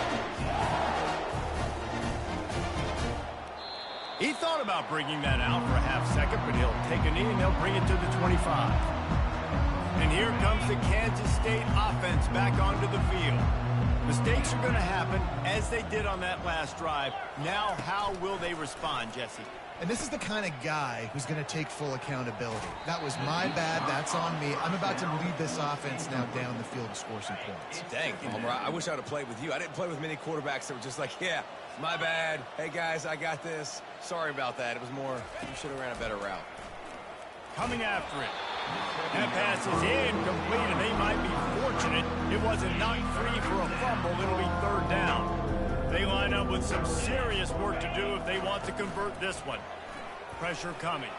He thought about bringing that out for a half second, but he'll take a knee and they'll bring it to the 25. And here comes the Kansas State offense back onto the field. Mistakes are going to happen, as they did on that last drive. Now, how will they respond, Jesse? And this is the kind of guy who's going to take full accountability. That was my bad. That's on me. I'm about to lead this offense now down the field and score some points. Dang, Palmer, I wish I would have played with you. I didn't play with many quarterbacks that were just like, yeah, my bad. Hey, guys, I got this. Sorry about that. It was more, you should have ran a better route. Coming after it. That pass is incomplete, and they might be fortunate it wasn't knocked free for a fumble. It'll be 3rd down. They line up with some serious work to do if they want to convert this one. Pressure coming.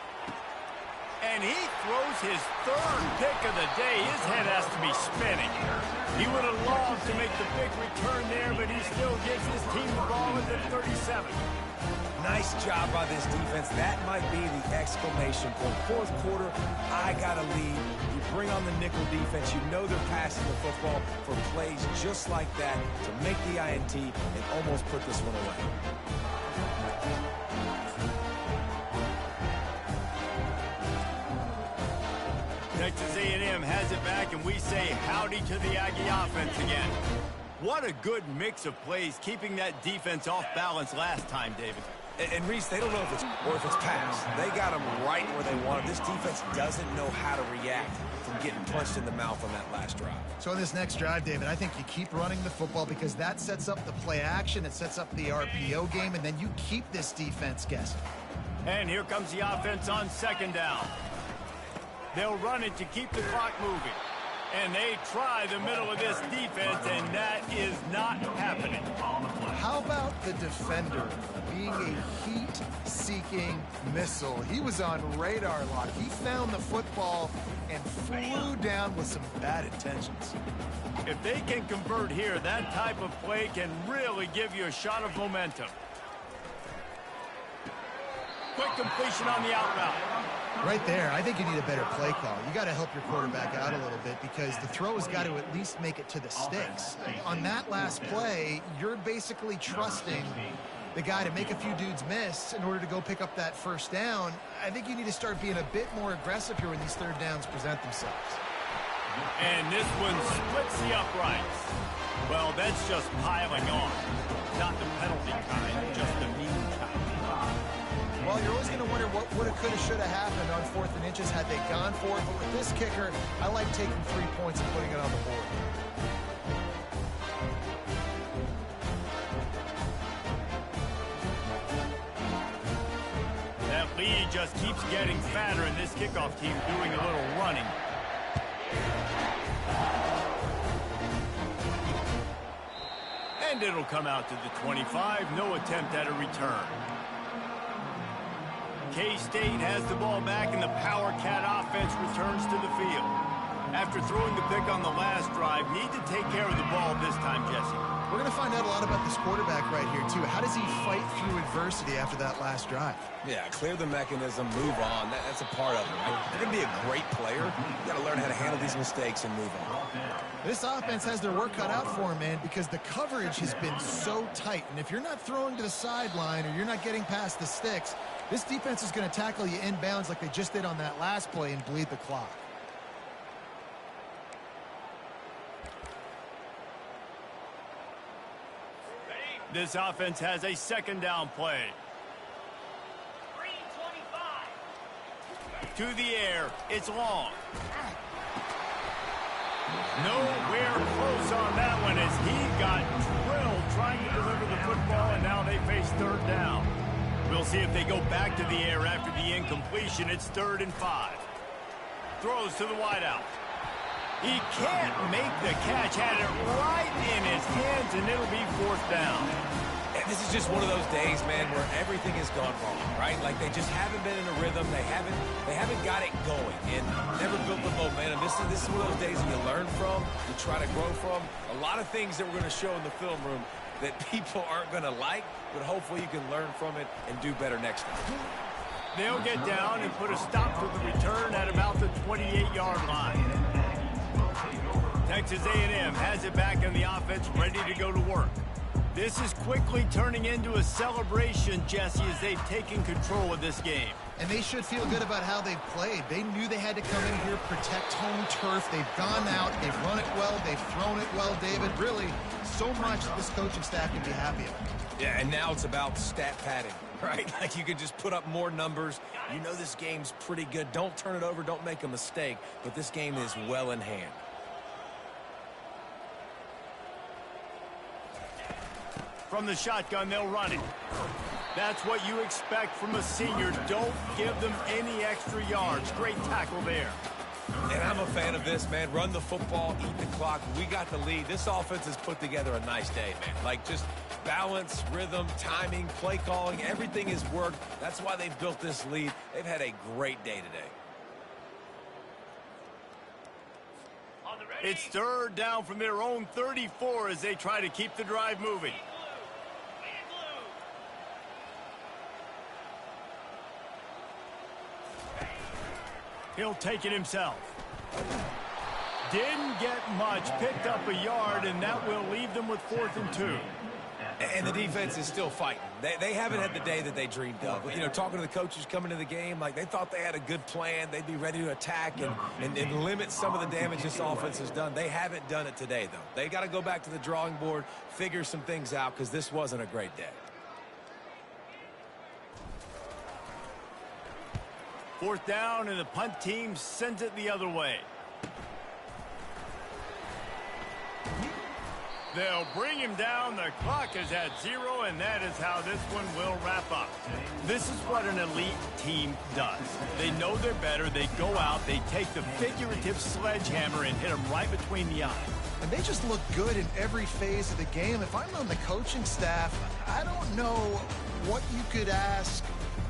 And he throws his 3rd pick of the day. His head has to be spinning. He would have loved to make the big return there, but he still gives his team the ball at the 37. Nice job by this defense. That might be the exclamation point. 4th quarter, I got a lead. You bring on the nickel defense. You know they're passing the football for plays just like that to make the INT and almost put this one away. Texas A&M has it back, and we say howdy to the Aggie offense again. What a good mix of plays, keeping that defense off balance last time, David. And Reese, they don't know if it's or if it's pass. They got them right where they want them. This defense doesn't know how to react from getting punched in the mouth on that last drive. So on this next drive, David, I think you keep running the football because that sets up the play action, it sets up the RPO game, and then you keep this defense guessing. And here comes the offense on 2nd down. They'll run it to keep the clock moving. And they try the middle of this defense, and that is not happening. How about the defender being a heat-seeking missile? He was on radar lock. He found the football and flew down with some bad intentions. If they can convert here, that type of play can really give you a shot of momentum. Quick completion on the out route. Right there, I think you need a better play call. You got to help your quarterback out a little bit because the throw has got to at least make it to the sticks. On that last play, you're basically trusting the guy to make a few dudes miss in order to go pick up that 1st down. I think you need to start being a bit more aggressive here when these 3rd downs present themselves. And this one splits the uprights. Well, that's just piling on. Not the penalty kind, just the mean kind. Well, you're always going to wonder what woulda, coulda, shoulda happened on 4th and inches had they gone for it. But with this kicker, I like taking 3 points and putting it on the board. That lead just keeps getting fatter, and this kickoff team doing a little running. And it'll come out to the 25. No attempt at a return. K-State has the ball back, and the Power Cat offense returns to the field. After throwing the pick on the last drive, need to take care of the ball this time, Jesse. We're going to find out a lot about this quarterback right here, too. How does he fight through adversity after that last drive? Yeah, clear the mechanism, move on. That's a part of it, right? You're going to be a great player. You got to learn how to handle these mistakes and move on. This offense has their work cut out for him, man, because the coverage has been so tight. And if you're not throwing to the sideline or you're not getting past the sticks, this defense is going to tackle you inbounds like they just did on that last play and bleed the clock. This offense has a 2nd down play. 325. To the air. It's long. Nowhere close on that one as he got drilled trying to deliver the football, and now they face 3rd down. We'll see if they go back to the air after the incompletion. It's 3rd and 5. Throws to the wideout. He can't make the catch. Had it right in his hands, and it'll be 4th down. And this is just one of those days, man, where everything has gone wrong, right? Like they just haven't been in a rhythm. They haven't got it going and never built the momentum. This is one of those days that you learn from, you try to grow from. A lot of things that we're going to show in the film room that people aren't going to like, but hopefully you can learn from it and do better next time. They'll get down and put a stop to the return at about the 28-yard line. Texas A&M has it back in the offense, ready to go to work. This is quickly turning into a celebration, Jesse, as they've taken control of this game. And they should feel good about how they've played. They knew they had to come in here, protect home turf. They've gone out, they've run it well, they've thrown it well, David. Really, so much that this coaching staff can be happy about. Yeah, and now it's about stat padding, right? Like you can just put up more numbers. You know this game's pretty good. Don't turn it over, don't make a mistake. But this game is well in hand. From the shotgun, they'll run it. That's what you expect from a senior. Don't give them any extra yards. Great tackle there. And I'm a fan of this, man. Run the football, eat the clock. We got the lead. This offense has put together a nice day, man. Like just balance, rhythm, timing, play calling, everything has worked. That's why they've built this lead. They've had a great day today. It's third down from their own 34 as they try to keep the drive moving. He'll take it himself. Didn't get much, picked up a yard, and that will leave them with 4th and 2. And the defense is still fighting. They haven't had the day that they dreamed of. You know, talking to the coaches coming to the game, like they thought they had a good plan. They'd be ready to attack and limit some of the damage this offense has done. They haven't done it today, though. They got to go back to the drawing board, figure some things out, because this wasn't a great day. 4th down, and the punt team sends it the other way. They'll bring him down. The clock is at 0, and that is how this one will wrap up. This is what an elite team does. They know they're better. They go out. They take the figurative sledgehammer and hit them right between the eyes. And they just look good in every phase of the game. If I'm on the coaching staff, I don't know what you could ask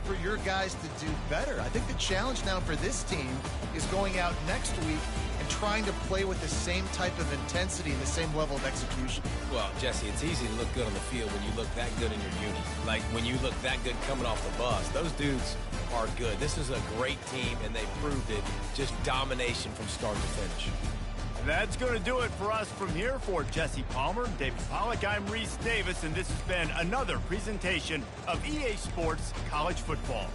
for your guys to do better. I think the challenge now for this team is going out next week and trying to play with the same type of intensity and the same level of execution. Well, Jesse, it's easy to look good on the field when you look that good in your unit. Like when you look that good coming off the bus. Those dudes are good. This is a great team, and they proved it. Just domination from start to finish. That's going to do it for us from here. For Jesse Palmer, David Pollack, I'm Reese Davis, and this has been another presentation of EA Sports College Football.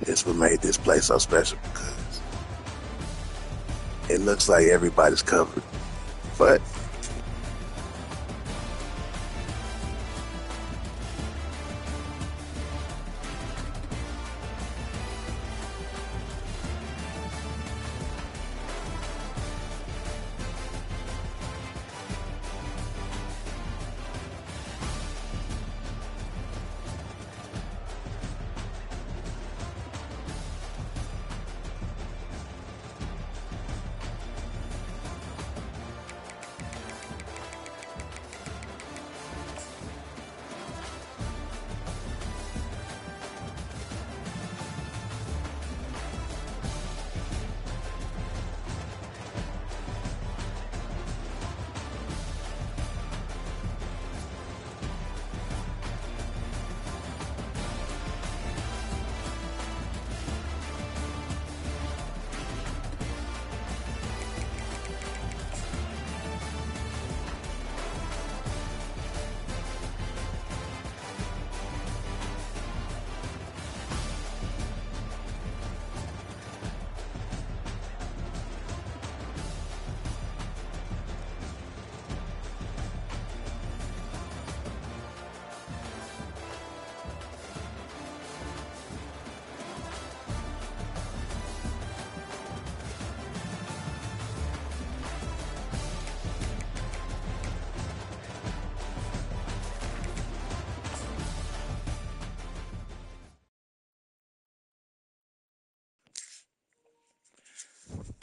It's what made this place so special because it looks like everybody's covered, but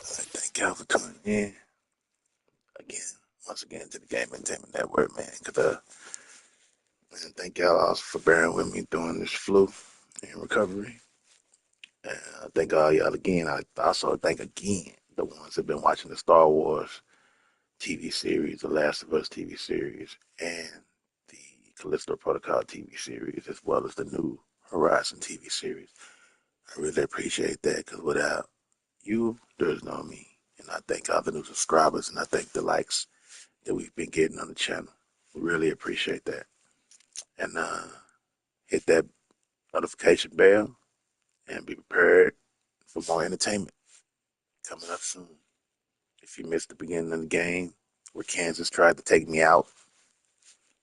thank y'all for tuning in again, once again to the Game Entertainment Network, man. And thank y'all also for bearing with me during this flu and recovery. And I thank all y'all again. I also thank again the ones that have been watching the Star Wars TV series, The Last of Us TV series, and the Callisto Protocol TV series, as well as the new Horizon TV series. I really appreciate that because without you, there's no me. And I thank all the new subscribers and I thank the likes that we've been getting on the channel. We really appreciate that. And hit that notification bell and be prepared for more entertainment coming up soon. If you missed the beginning of the game where Kansas tried to take me out,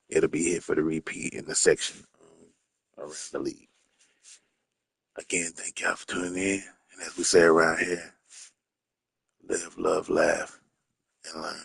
it'll be here for the repeat in the section around the league. Again, thank y'all for tuning in. And as we say around here, live, love, laugh, and learn.